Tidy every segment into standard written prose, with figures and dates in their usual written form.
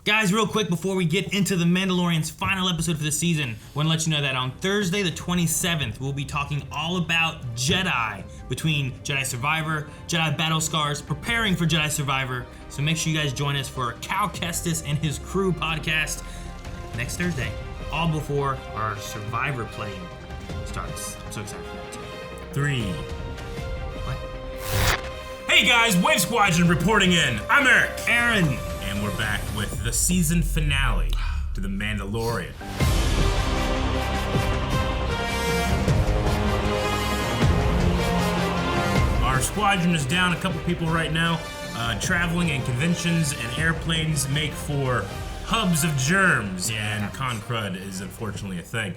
Guys, real quick before we get into The Mandalorian's final episode for the season, I want to let you know that on Thursday the 27th, we'll be talking all about Jedi, between Jedi Survivor, Jedi Battle Scars, preparing for Jedi Survivor. So make sure you guys join us for Cal Kestis and his crew podcast next Thursday, all before our Survivor playing starts. I'm so excited for that too. 3. What? Hey guys, Wave Squadron reporting in. I'm Eric. Aaron. And we're back with the season finale to The Mandalorian. Our squadron is down a couple people right now. Traveling and conventions and airplanes make for hubs of germs, and con crud is unfortunately a thing.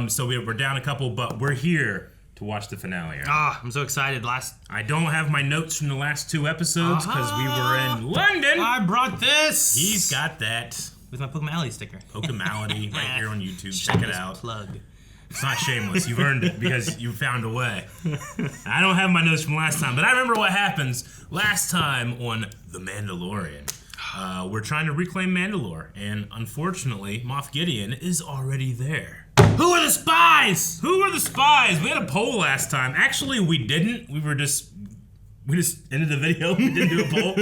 So we're down a couple, but we're here to watch the finale. I'm so excited. I don't have my notes from the last 2 episodes because we were in London. I brought this. He's got that. With my Pokemality sticker. Pokemality right here on YouTube. Check it out. Plug. It's not shameless. You've earned it because you found a way. I don't have my notes from last time, but I remember what happens last time on The Mandalorian. We're trying to reclaim Mandalore, and unfortunately, Moff Gideon is already there. Who are the spies? Who are the spies? We had a poll last time. Actually, we didn't. We just ended the video. We didn't do a poll.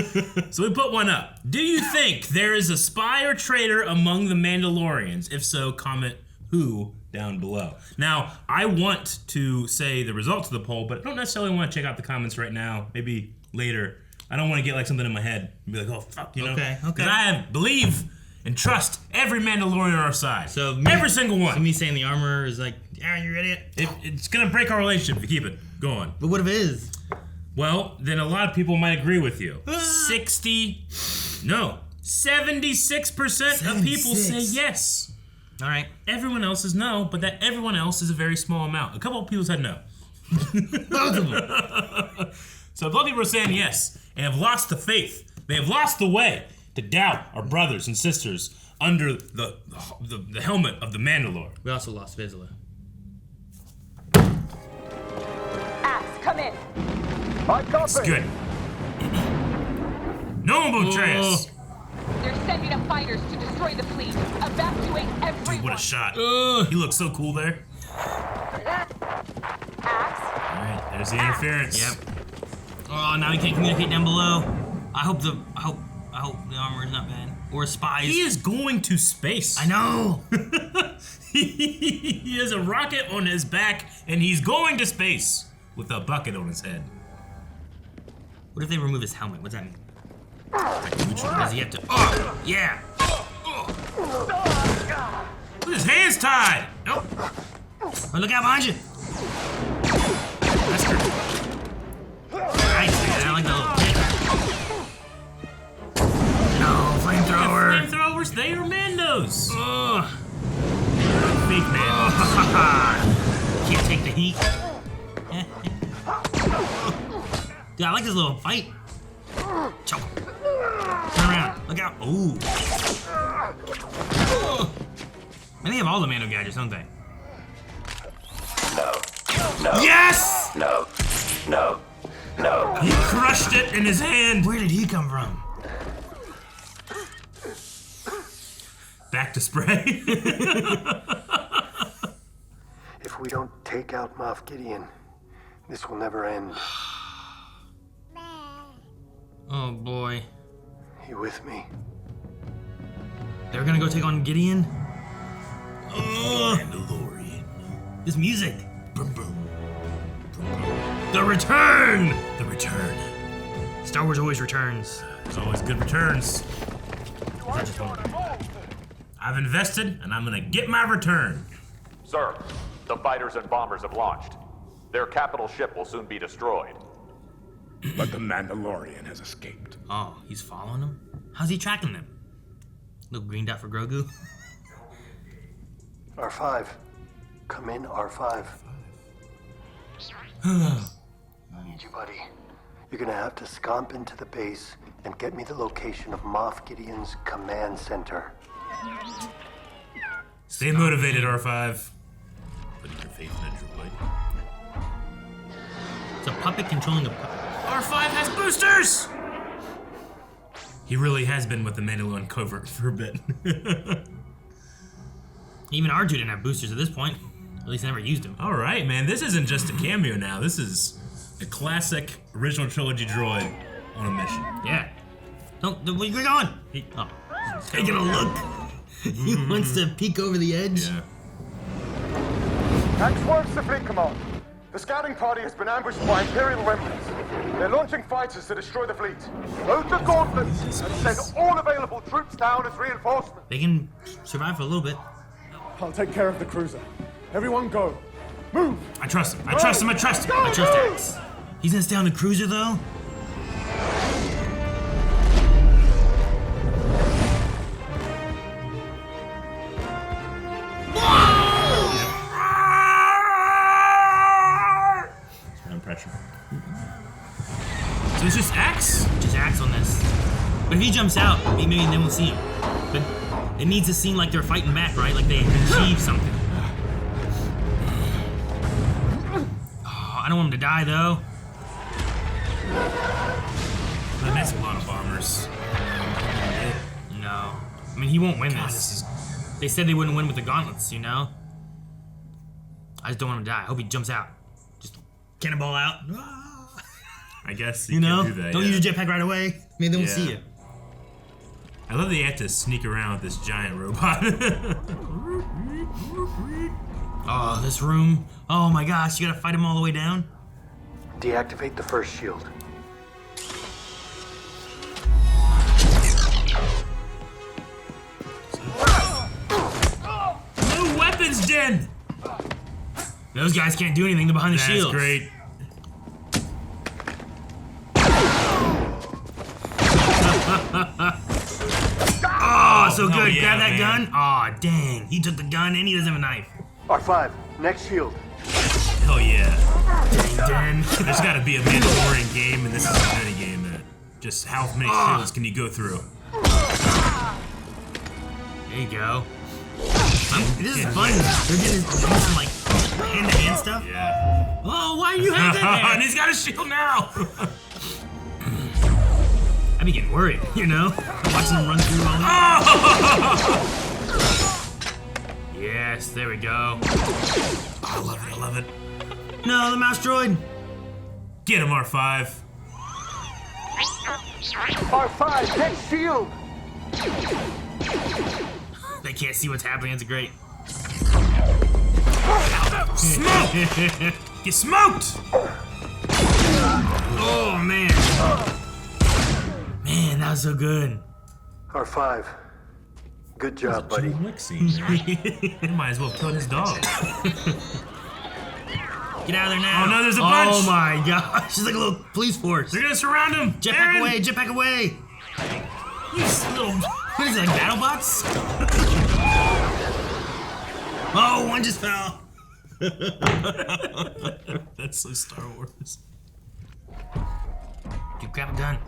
So we put one up. Do you think there is a spy or traitor among the Mandalorians? If so, comment who down below. Now, I want to say the results of the poll, but I don't necessarily want to check out the comments right now. Maybe later. I don't want to get like something in my head and be like, oh, fuck, you know? Okay. Because I believe and trust every Mandalorian on our side. So every single one. So me saying the armor is like, yeah, you idiot. It's gonna break our relationship if you keep it going. But what if it is? Well, then a lot of people might agree with you. 76% of people say yes. All right. Everyone else is no, but that everyone else is a very small amount. A couple of people said no. Both of them. So both people are saying yes and have lost the faith. They have lost the way to doubt our brothers and sisters under the helmet of the Mandalore. We also lost Vizsla. Axe, come in. That's good. No one will betray us. They're sending up fighters to destroy the fleet. Evacuate everyone. Dude, what a shot. He looks so cool there. Axe. Alright, there's the interference. Yep. Oh, now we can't communicate down below. I hope the armor is not bad. Or spies. He is going to space. I know. He has a rocket on his back, and he's going to space with a bucket on his head. What if they remove his helmet? What's that mean? Does he have to? Oh, yeah. Look, his hands tied. Nope. Oh, look out behind you. That's true. Nice, man. I like that little kick. No, flamethrower. Flamethrowers, they are Mandos. Fake man. Can't take the heat. Dude, I like this little fight. Choke. Turn around. Look out. Ooh. And they have all the Mando gadgets, don't they? No. Yes! No. He crushed it in his hand. Where did he come from? Back to spray. If we don't take out Moff Gideon, this will never end. Oh boy. You with me? They're gonna go take on Gideon? Mandalorian. This music. Boom, boom. The return! The return. Star Wars always returns. There's always good returns. I've invested, and I'm gonna get my return. Sir, the fighters and bombers have launched. Their capital ship will soon be destroyed. But the Mandalorian has escaped. Oh, he's following them? How's he tracking them? Little green dot for Grogu? R5. Come in, R5. I need you, buddy. You're gonna have to scomp into the base and get me the location of Moff Gideon's command center. Stay motivated, R5. Putting your faith in a droid. It's a puppet controlling a puppet. R5 has boosters! He really has been with the Mandalorian covert for a bit. Even R2 didn't have boosters at this point. At least I never used them. All right, man. This isn't just a cameo now. This is a classic original trilogy droid on a mission. Yeah. Don't, where you going? Oh, taking a look. He wants to peek over the edge. Yeah. Tanks Woves to Fleet Command. The scouting party has been ambushed by Imperial remnants. They're launching fighters to destroy the fleet. Load the gauntlets and send all available troops down as reinforcements. They can survive for a little bit. I'll take care of the cruiser. Everyone go. Move! I trust him. I trust him. I trust him. I trust Axe. He's gonna stay on the cruiser though? Pressure. So it's just Axe? Just Axe on this. But if he jumps out, maybe they won't see him. But it needs to seem like they're fighting back, right? Like they achieved something. Oh, I don't want him to die though. But that's a lot of bombers. No. I mean, he won't win God, this. They said they wouldn't win with the gauntlets, you know? I just don't want him to die. I hope he jumps out. Just cannonball out. I guess You know? can do that, Don't use your jetpack right away. Maybe they won't see you. I love that you have to sneak around with this giant robot. Oh, this room. Oh my gosh, you gotta fight him all the way down? Deactivate the first shield. No weapons, Din! Those guys can't do anything. They're behind the That's shield. great. Oh, so good. yeah, Grab that man. gun. Oh, dang. He took the gun and he doesn't have a knife. R5, next shield. Hell yeah. Dang, There's gotta be a Mandalorian game, and this is a mini game. Just how many shields can you go through? There you go. This is fun. They're getting some like hand-to-hand stuff. Yeah. Oh, why are you having that? And he's got a shield now! I'd be getting worried, you know? Watching them run through all that. Yes, there we go. I love it, I love it. No, the mouse droid. Get him, R5. R5, next shield! They can't see what's happening. It's great. Smoke! Get smoked! Oh, man. Man, that was so good. R5, good job, buddy. Wick scene, right? You might as well kill his dog. Get out of there now. Oh, no, there's a bunch. Oh, my gosh. It's like a little police force. They're gonna surround him! Jetpack Aaron! away, jetpack away. You little... What is it, like battle bots? Oh, one just fell. That's so Star Wars. Dude, grab a gun.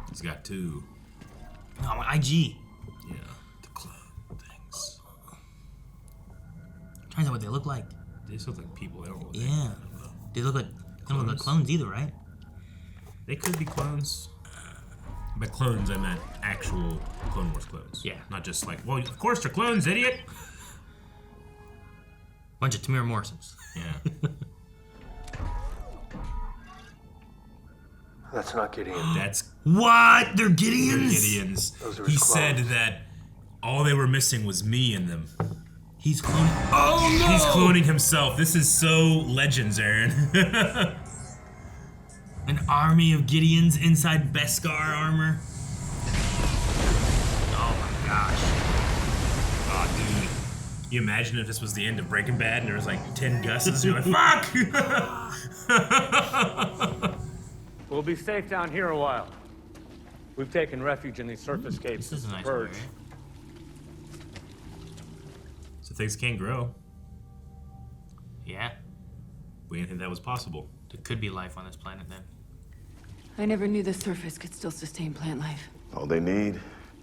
He's got two. No, I want IG. Yeah, the clone things. I'm trying to know what they look like. They just look like people. They don't look like Yeah. They look like, don't look like clones either, right? They could be clones. By clones, I meant actual Clone Wars clones. Yeah. Not just like, well, of course they're clones, idiot! Bunch of Tamir Morrisons. Yeah. That's not Gideon. That's What? They're Gideons? Gideon's. Those are He his said clones. that all they were missing was me in them. He's cloning. Oh no! He's cloning himself. This is so Legends, Aaron. An army of Gideons inside Beskar armor. Oh my gosh. Oh, dude. You imagine if this was the end of Breaking Bad and there was like 10 Gus's? You're like, fuck! We'll be safe down here a while. We've taken refuge in these surface caves This is a since nice the area. purge. So things can't grow. Yeah, We didn't think that was possible. there could be life on this planet then. I never knew the surface could still sustain plant life. All they need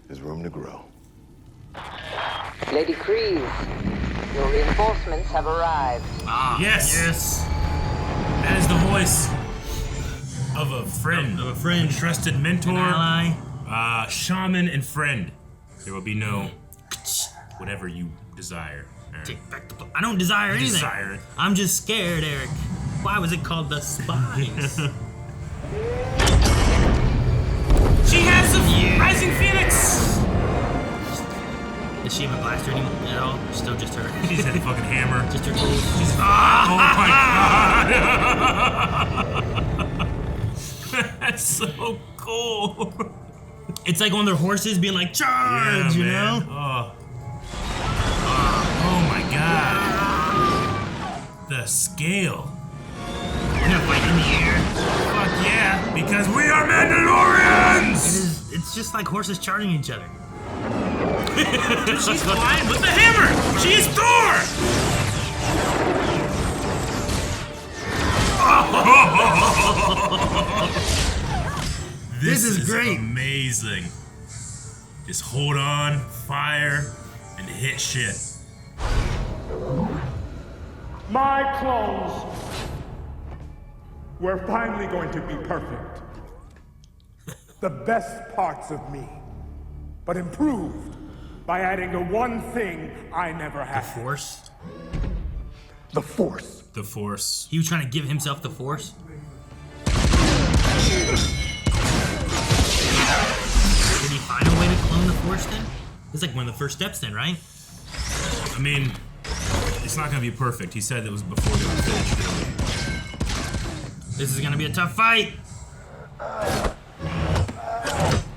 is room to grow. Lady Kryze, your reinforcements have arrived. Ah, Yes. Yes. That is the voice. of a friend. Of a friend. A trusted mentor. An ally. Shaman and friend. There will be no whatever you desire. Take back the I don't desire anything. Desire it. I'm just scared, Eric. Why was it called the Spies? She has a rising phoenix! Does she have a blaster anymore at all? Still just her. She's had a fucking hammer. Just her tools. Oh my god! That's so cool. It's like on their horses being like, charge, you know? Oh my god. The scale. We're gonna fight in the air. Fuck yeah, because we are Mandalorians! It's just like horses charging each other. Dude, she's flying with the hammer! She's Thor! This is great. Amazing. Just hold on, fire, and hit shit. My clones were finally going to be perfect. The best parts of me, but improved by adding the one thing I never had. The Force? The Force. The Force. He was trying to give himself the Force? Did he find a way to clone the Force then? It's like one of the first steps then, right? I mean, it's not gonna be perfect. He said it was before they were finished. This is gonna be a tough fight.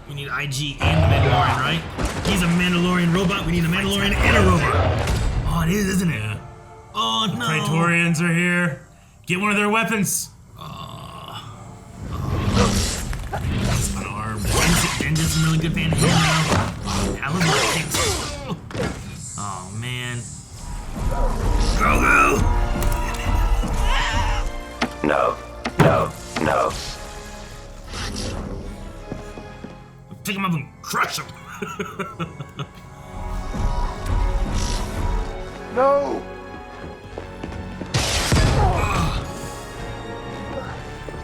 We need IG and the Mandalorian, right? He's a Mandalorian robot. We need a Mandalorian and a robot. Oh, it is, isn't it? Yeah. Oh no. Praetorians are here. Get one of their weapons. Unarmed. And just some really good fan here now. I love the kicks. Oh man. Grogu! No. Pick him up and crush him. No!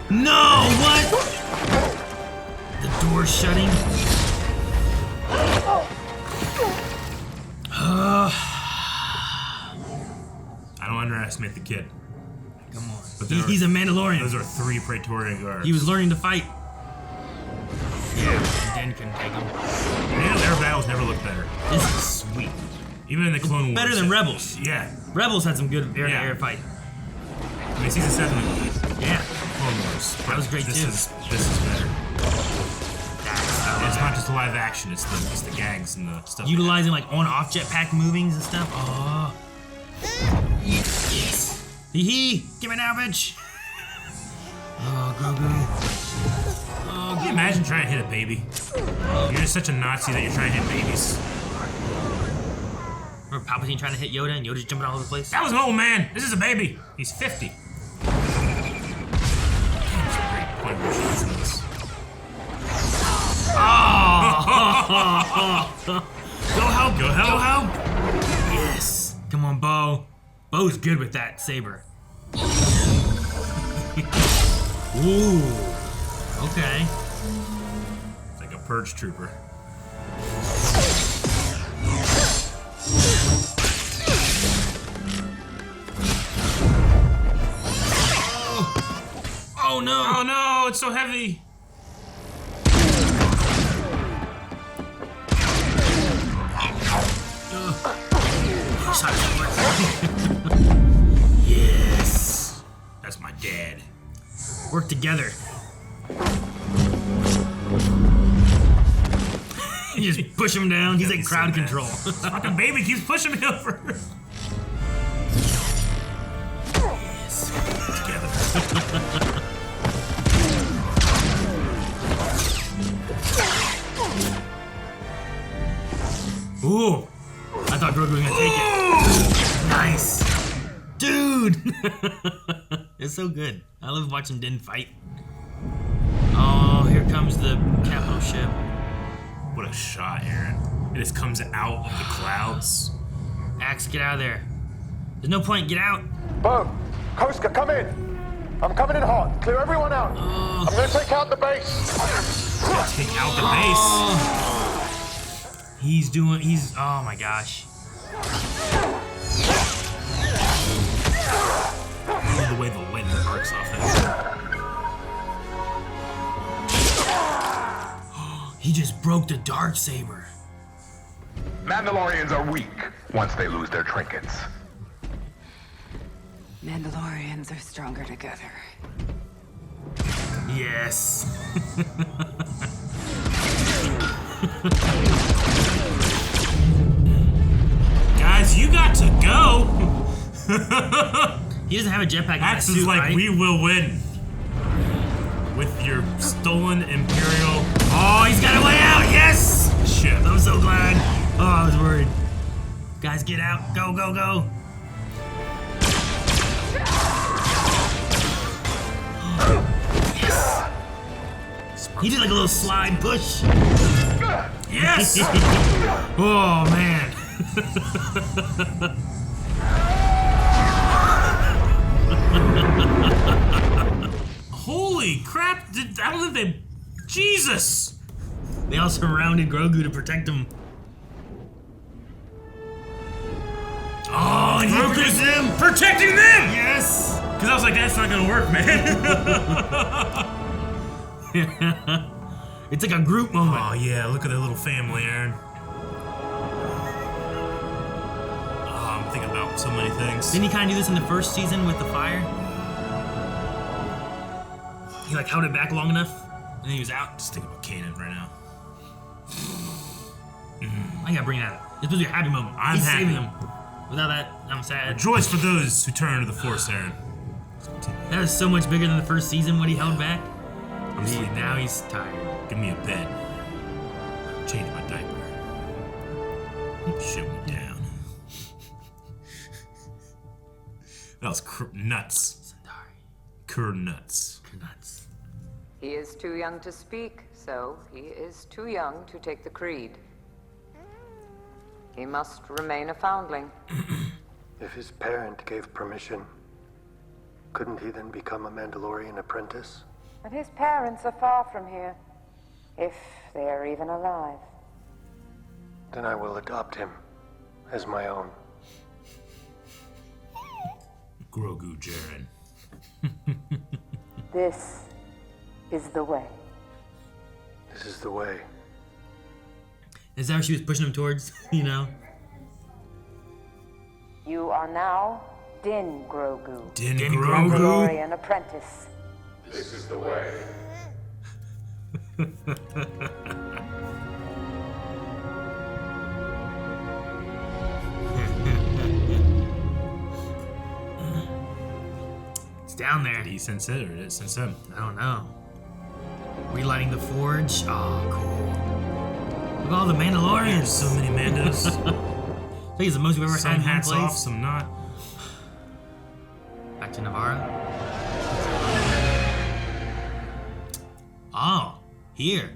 No! What? The door's shutting. I don't underestimate the kid. Come on. But He's a Mandalorian. Those are 3 Praetorian guards. He was learning to fight. Yeah, Dan couldn't take him. Man, their battles never looked better. This is sweet. Even in the Clone Wars. Better than Rebels. Yeah. Rebels had some good air-to-air fight. I mean, season 7. Yeah. Clone Wars. That was great this too. This is better. It's not just the live action. It's the gags and the stuff. Utilizing like on-off jetpack movings and stuff. Oh. Yes. Hee. Give me now, bitch. Oh, Grogu. Oh, can you imagine trying to hit a baby? You're just such a Nazi that you're trying to hit babies. Remember Palpatine trying to hit Yoda and Yoda's jumping all over the place? That was an old man. This is a baby. He's 50. Go help! Go help! Yes! Come on, Bo. Bo's good with that saber. Ooh. Okay. It's like a purge trooper. Oh no! Oh no! It's so heavy. Yes. That's my dad. Work together. You just push him down. He's like crowd control. Fucking baby keeps pushing me over. Yes. Together. Ooh. I thought Grogu was gonna take it. Nice. Dude. It's so good. I love watching Din fight. Oh, here comes the capital ship. What a shot, Aaron. It just comes out of the clouds. Axe, get out of there. There's no point. Get out. Bo, Koska, come in. I'm coming in hot. Clear everyone out. I'm gonna take out the base. Take out the base. Oh my gosh. The way the wind arcs off it. He just broke the dark saber. Mandalorians are weak once they lose their trinkets. Mandalorians are stronger together. Yes. Guys, you got to go. He doesn't have a jetpack. Max is like, right? we will win. With your stolen Imperial. Oh, he's got a way out. Yes. Shit. I'm so glad. Oh, I was worried. Guys, get out. Go, go, go. Yes. He did like a little slide push. Yes. Oh, man. Holy crap. I don't think they... Jesus. They all surrounded Grogu to protect him. Oh, and he protected them! Protecting them! Yes! Because I was like, that's not gonna work, man. It's like a group moment. Oh, yeah, look at their little family, Aaron. Oh, I'm thinking about so many things. Didn't he kind of do this in the first season with the fire? He like held it back long enough, and then he was out. Just think about Kanan right now. I gotta bring that up. It's supposed to be a happy moment. I'm He's happy. saving him. Without that, I'm sad. Rejoice for those who turn to the Force, Aaron. That was so much bigger than the first season when he held back. I'm sleeping. Now he's tired. Give me a bed. Change my diaper. Shit went down. That was nuts. Nuts. Nuts. He is too young to speak, so he is too young to take the creed. He must remain a foundling. If his parent gave permission, couldn't he then become a Mandalorian apprentice? But his parents are far from here, if they are even alive. Then I will adopt him as my own. Grogu Jaren. This is the way. This is the way. Is that what she was pushing him towards? You know? You are now Din Grogu, Din Grogu. Mandalorian apprentice. This is the way. It's down there. Did he sense it or did it sense him? I don't know. Relighting the forge. Oh, cool. Look at all the Mandalorians. So many Mandos. I think it's the most we've ever Some had in one hats place. off, some not. Back to Navarro. Oh, here.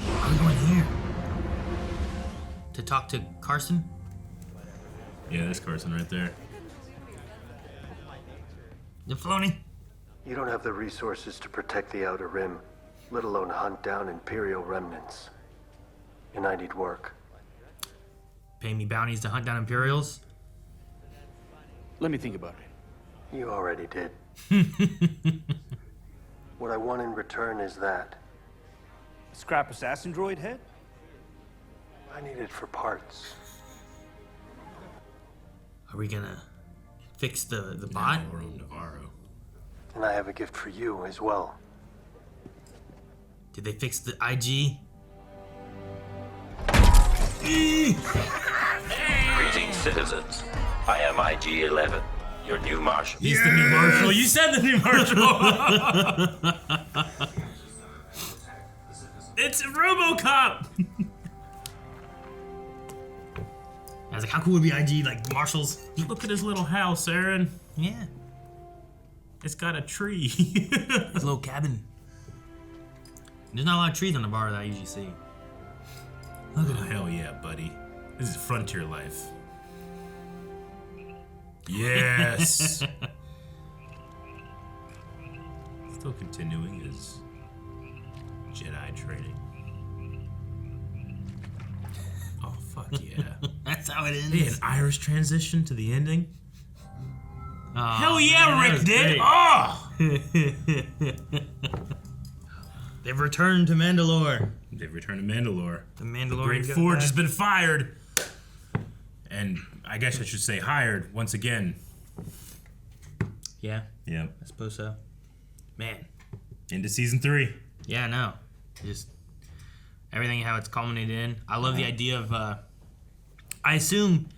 I'm going here. To talk to Carson? Yeah, there's Carson right there. The Filoni? You don't have the resources to protect the Outer Rim, let alone hunt down Imperial remnants. And I need work. Pay me bounties to hunt down Imperials? Let me think about it. You already did. What I want in return is that. A scrap assassin droid head? I need it for parts. Are we gonna fix the bot? We're on Navarro. And I have a gift for you as well. Did they fix the IG? Greetings, citizens. I am IG-11, your new marshal. He's the new marshal. You said the new marshal. It's RoboCop. I was like, how cool would be IG, like, marshals? Look at his little house, Aaron. Yeah. It's got a tree. His little cabin. There's not a lot of trees on the bar that I usually see. Look at hell yeah, buddy. This is frontier life. Yes. Still continuing his Jedi training. Oh, fuck yeah. That's how it ends. Hey, an Irish transition to the ending? Oh, hell yeah, man, Rick did! great. Oh! They've returned to Mandalore. They've returned to Mandalore. The Mandalorian. The Great Forge has been fired. And I guess I should say hired once again. Yeah. Yeah. I suppose so. Man. Into season 3. Yeah, no. Just everything how it's culminated in. I love the idea of I assume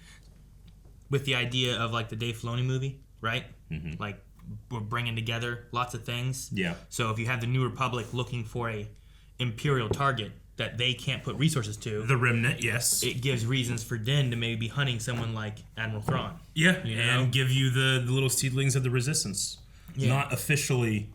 with the idea of like the Dave Filoni movie, right? Mm-hmm. Like we're bringing together lots of things. Yeah. So if you have the New Republic looking for a Imperial target that they can't put resources to, the Remnant, yes, it gives reasons for Din to maybe be hunting someone like Admiral Thrawn. Yeah, you know? and give you the little seedlings of the Resistance. Yeah. Not officially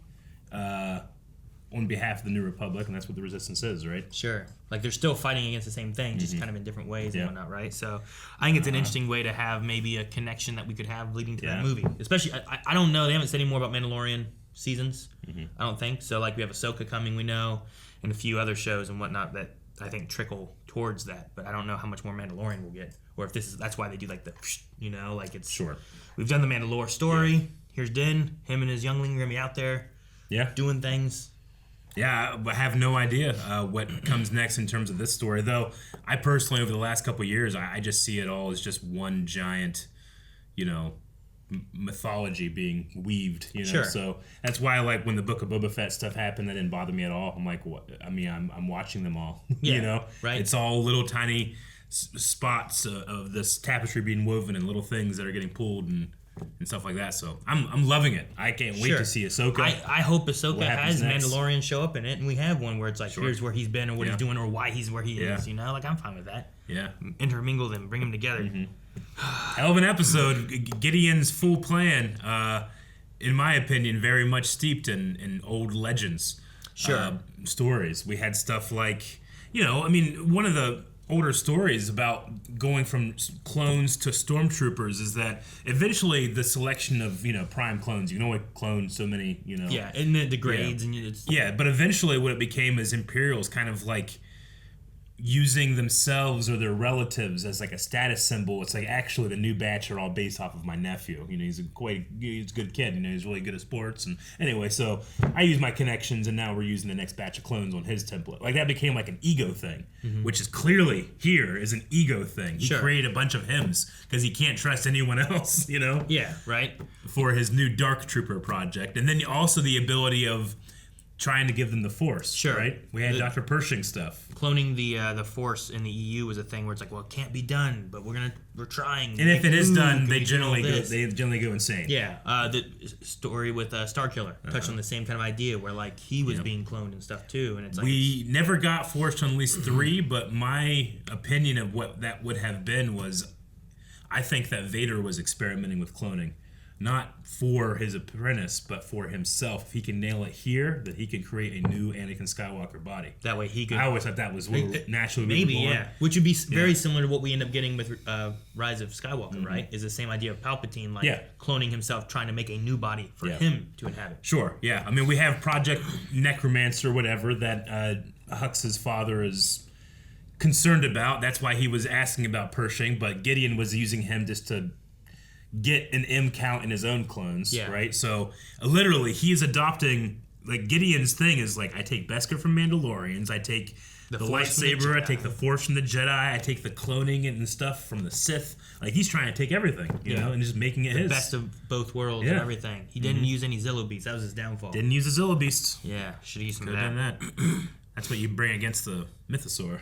on behalf of the New Republic, and that's what the Resistance is, right? Sure. Like they're still fighting against the same thing, just kind of in different ways and Yeah. whatnot, right? So I think it's an interesting way to have maybe a connection that we could have leading to that movie. Especially, I don't know, they haven't said any more about Mandalorian seasons. I don't think. So like we have Ahsoka coming, we know, and a few other shows and whatnot that I think trickle towards that. But I don't know how much more Mandalorian we'll get. Or if that's why they do like the, you know, like it's... Sure. We've done the Mandalore story. Yeah. Here's Din. Him and his youngling are going to be out there doing things. Yeah, I have no idea what comes next in terms of this story. Though, I personally, over the last couple of years, I just see it all as just one giant, you know, mythology being weaved, you know. Sure. So that's why, like, when the Book of Boba Fett stuff happened, that didn't bother me at all. I'm like, what? I mean, I'm watching them all, you know. Right. It's all little tiny spots of this tapestry being woven and little things that are getting pulled and stuff like that. So I'm loving it. I can't wait to see Ahsoka. I hope Ahsoka has next. Mandalorian show up in it, and we have one where it's like, here's where he's been or what he's doing or why he's where he is. You know, like I'm fine with that. Yeah. Intermingle them, bring them together. Hell of an episode. Gideon's full plan, in my opinion, very much steeped in old legends. Stories. We had stuff like, you know, I mean, one of the older stories about going from clones to stormtroopers is that eventually the selection of, you know, prime clones, you can only clone so many, you know. Yeah, and the grades and it's... Yeah, but eventually what it became is Imperials kind of like using themselves or their relatives as like a status symbol. It's like, actually the new batch are all based off of my nephew. You know, he's a good kid, you know, he's really good at sports. And anyway, so I use my connections and now we're using the next batch of clones on his template. Like that became like an ego thing, which is clearly here is an ego thing. He created a bunch of hymns because he can't trust anyone else, you know? Yeah, right. For his new Dark Trooper project. And then also the ability of trying to give them the Force, right? We had Dr. Pershing stuff. Cloning the Force in the EU was a thing where it's like, well, it can't be done, but we're trying. And if it is done, they generally go insane. Yeah, the story with Starkiller touched on the same kind of idea where like he was being cloned and stuff too, and it's like we never got Force Unleashed 3, but my opinion of what that would have been was, I think that Vader was experimenting with cloning. Not for his apprentice, but for himself. If he can nail it here, that he can create a new Anakin Skywalker body. That way he could... I always thought that was naturally maybe, born. yeah. Which would be very similar to what we end up getting with Rise of Skywalker, right? Is the same idea of Palpatine, like cloning himself, trying to make a new body for him to inhabit. Sure, yeah. I mean, we have Project Necromancer, whatever, that Hux's father is concerned about. That's why he was asking about Pershing, but Gideon was using him just to get an M count in his own clones, right? So literally, he's adopting, like Gideon's thing is like, I take Beskar from Mandalorians, I take the lightsaber, I take the Force from the Jedi, I take the cloning and stuff from the Sith. Like he's trying to take everything, you know, and just making it his. The best of both worlds and everything. He didn't use any Zillo beasts. That was his downfall. Didn't use the Zillo beasts. Yeah, should use some of that. That's what you bring against the Mythosaur,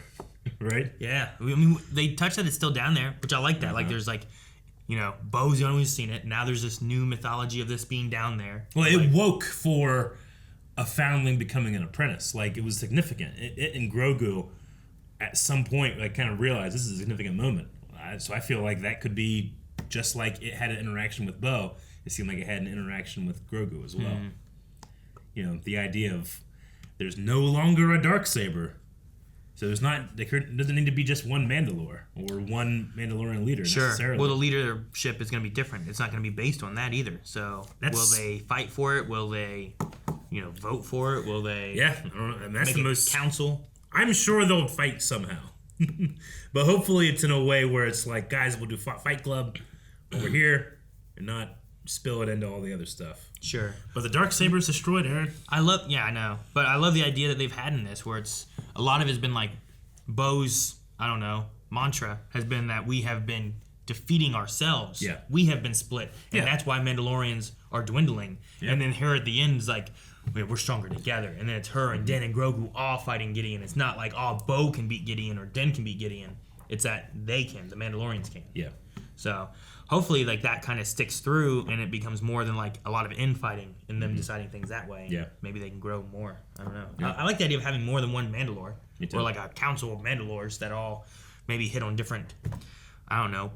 right? Yeah, I mean, they touched that it's still down there, which I like that. Like there's like, you know, Bo's the only one who's seen it. Now there's this new mythology of this being down there. Well, it woke for a foundling becoming an apprentice. Like, it was significant. It and Grogu, at some point, like, kind of realized this is a significant moment. So I feel like that could be just like it had an interaction with Bo. It seemed like it had an interaction with Grogu as well. You know, the idea of there's no longer a Darksaber. So there doesn't need to be just one Mandalore or one Mandalorian leader necessarily. Well, the leadership is going to be different. It's not going to be based on that either. So will they fight for it? Will they vote for it? Will they? Yeah, I don't know. And that's make the it most council. I'm sure they'll fight somehow, but hopefully it's in a way where it's like, guys, we'll do Fight Club over here and not spill it into all the other stuff. Sure. But the Darksaber's destroyed, Aaron. I know, but I love the idea that they've had in this, where it's a lot of it's been like Bo's, mantra has been that we have been defeating ourselves. Yeah. We have been split, and that's why Mandalorians are dwindling. Yeah. And then her at the end is like, we're stronger together. And then it's her and Din and Grogu all fighting Gideon. It's not like, Bo can beat Gideon or Din can beat Gideon. It's that they can, the Mandalorians can. Yeah. So hopefully like that kind of sticks through and it becomes more than like a lot of infighting and them deciding things that way. Yeah. Maybe they can grow more. I don't know. Yeah. I like the idea of having more than one Mandalore. Me too. Or like a council of Mandalores that all maybe hit on different,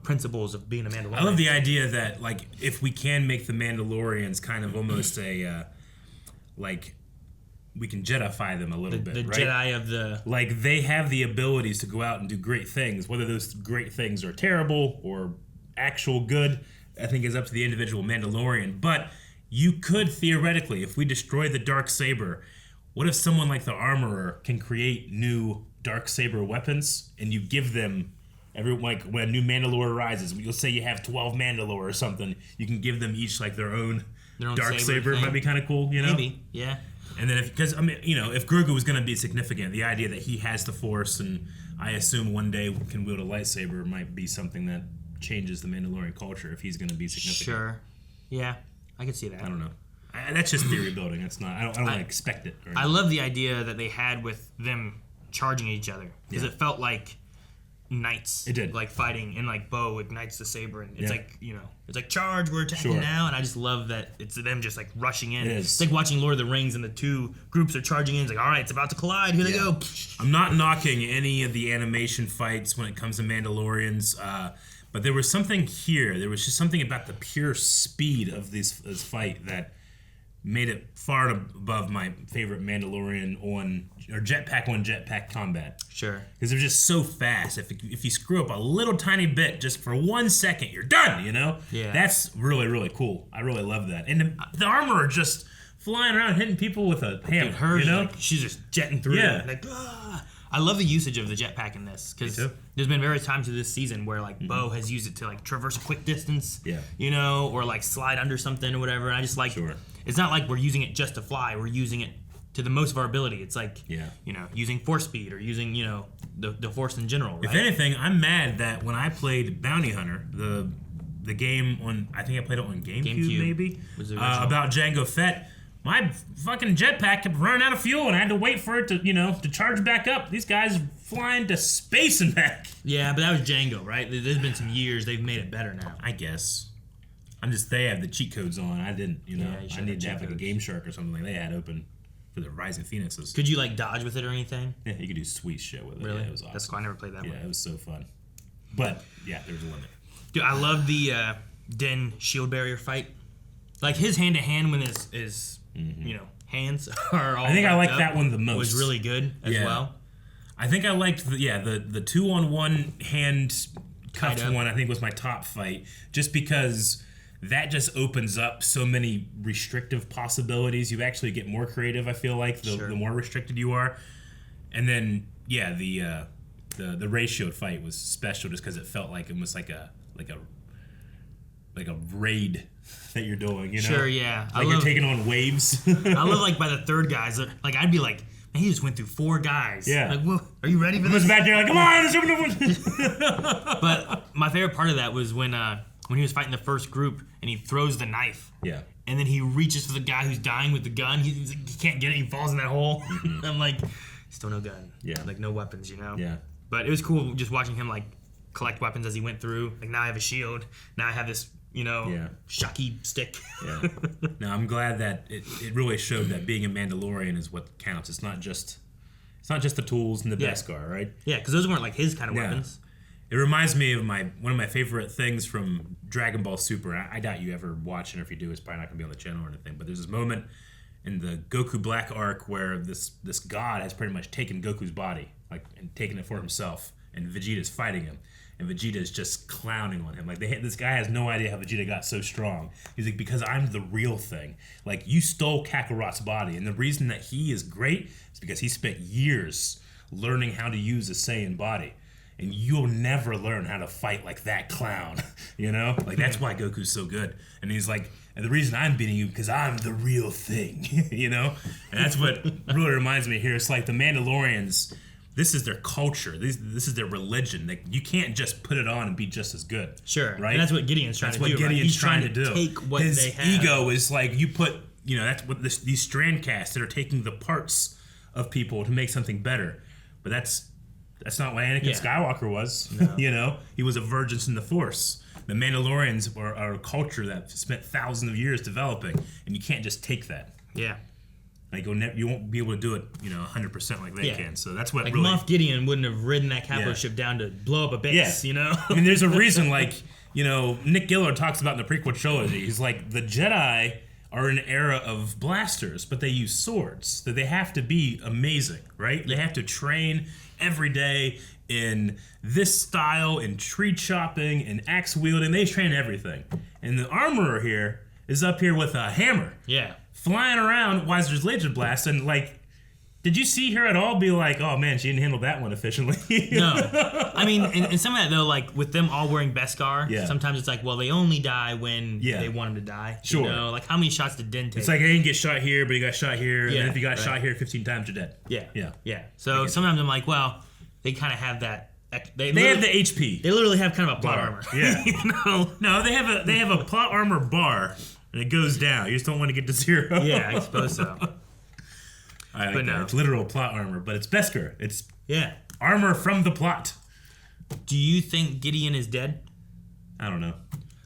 principles of being a Mandalorian. I love the idea that, like, if we can make the Mandalorians kind of almost a, we can Jedify them a little bit, the right? Jedi of the... Like, they have the abilities to go out and do great things. Whether those great things are terrible or actual good, I think is up to the individual Mandalorian. But you could, theoretically, if we destroy the Darksaber, what if someone like the Armorer can create new Darksaber weapons, and you give them... when a new Mandalore arises, you'll say you have 12 Mandalore or something, you can give them each like their own Darksaber. Might be kind of cool, Maybe, yeah. And then if Grogu was going to be significant, the idea that he has the Force and I assume one day can wield a lightsaber might be something that changes the Mandalorian culture if he's going to be significant. Sure. Yeah, I can see that. I don't know. That's just theory building. That's not. I don't want to expect it. I love the idea that they had with them charging each other because it felt like knights. It did. Like fighting, and like Bo ignites the saber, and it's it's like charge, we're attacking now, and I just love that it's them just like rushing in. It is. It's like watching Lord of the Rings and the two groups are charging in. It's like, all right, it's about to collide. Here they go. I'm not knocking any of the animation fights when it comes to Mandalorians, but there was something here. There was just something about the pure speed of this fight that made it far above my favorite Mandalorian jetpack combat. Sure. Because they're just so fast. If you screw up a little tiny bit just for 1 second, you're done, Yeah. That's really, really cool. I really love that. And the Armorer just flying around hitting people with a hammer, Like, she's just jetting through. Yeah. Like, I love the usage of the jetpack in this because there's been various times of this season where like Bo has used it to like traverse a quick distance, or like slide under something or whatever. And I just like it's not like we're using it just to fly. We're using it to the most of our ability. It's like using force speed or using the force in general. Right? If anything, I'm mad that when I played Bounty Hunter, the game on I think I played it on GameCube maybe about Jango Fett. My fucking jetpack kept running out of fuel, and I had to wait for it to charge back up. These guys are flying to space and back. Yeah, but that was Django, right? There's been some years they've made it better now. I guess. They have the cheat codes on. I didn't, I need to have like a Game Shark or something like they had open for the Rising Phoenixes. Could you like dodge with it or anything? Yeah, you could do sweet shit with it. Really? Yeah, it was awesome. That's cool. I never played that one. Yeah, it was so fun. But yeah, there's a limit. Dude, I love the Din shield barrier fight. Like his hand to hand when his hands are all. I think I like that one the most. Was really good as well. I think I liked the 2-on-1 hand cuffed one. I think was my top fight, just because that just opens up so many restrictive possibilities. You actually get more creative. I feel like the more restricted you are, and then the ratioed fight was special just because it felt like it was like a raid that you're doing, Sure, yeah. Like you're taking on waves. I love like by the third guys, like I'd be like, man, he just went through 4 guys. Yeah. Like, whoa, are you ready for this? Back there, like, come on, let's open the one. But my favorite part of that was when he was fighting the first group and he throws the knife. Yeah. And then he reaches for the guy who's dying with the gun. He can't get it. He falls in that hole. I'm like, still no gun. Yeah. Like no weapons, Yeah. But it was cool just watching him like collect weapons as he went through. Like now I have a shield. Now I have this, shocky stick. Yeah. Now I'm glad that it really showed that being a Mandalorian is what counts. It's not just the tools and the Beskar, right? Yeah, because those weren't like his kind of weapons. It reminds me of one of my favorite things from Dragon Ball Super. I doubt you ever watch it, or if you do, it's probably not gonna be on the channel or anything. But there's this moment in the Goku Black arc where this god has pretty much taken Goku's body, and taken it for himself, and Vegeta's fighting him. And Vegeta's just clowning on him. Like, this guy has no idea how Vegeta got so strong. He's like, because I'm the real thing. Like, you stole Kakarot's body. And the reason that he is great is because he spent years learning how to use a Saiyan body. And you'll never learn how to fight like that clown. You know? Like, that's why Goku's so good. And he's like, and the reason I'm beating you because I'm the real thing. You know? And that's what really reminds me here. It's like the Mandalorians... This is their culture. This is their religion. Like, you can't just put it on and be just as good. Sure, right? And that's what Gideon's trying to do. He's trying to do. Take what His they have. ego is like you put. You know, that's what these strand casts that are taking the parts of people to make something better. But that's not what Anakin Skywalker was. No. You know, he was a virgin in the Force. The Mandalorians are a culture that spent thousands of years developing, and you can't just take that. Yeah. Like you won't be able to do it, 100% like they can. So that's what like really... Moff Gideon wouldn't have ridden that capital ship down to blow up a base, you know? I mean, there's a reason, like, Nick Gillard talks about in the prequel trilogy. He's like, the Jedi are an era of blasters, but they use swords. That they have to be amazing, right? They have to train every day in this style, in tree chopping, in axe wielding. They train everything. And the armorer here is up here with a hammer. Yeah. Flying around while there's laser blasts, and like, did you see her at all be like, oh man, she didn't handle that one efficiently? No. I mean, and some of that though, like with them all wearing Beskar, sometimes it's like, well, they only die when they want them to die. Sure. You know? Like how many shots did Din take? It's like, I didn't get shot here, but you got shot here, and then if you got shot here 15 times, you're dead. Yeah. So sometimes I'm like, well, they kind of have that. They have the HP. They literally have kind of a plot armor. Yeah. No, they have a plot armor bar. And it goes down. You just don't want to get to 0. Yeah, I suppose so. But no. It's literal plot armor, but it's Beskar. It's armor from the plot. Do you think Gideon is dead? I don't know.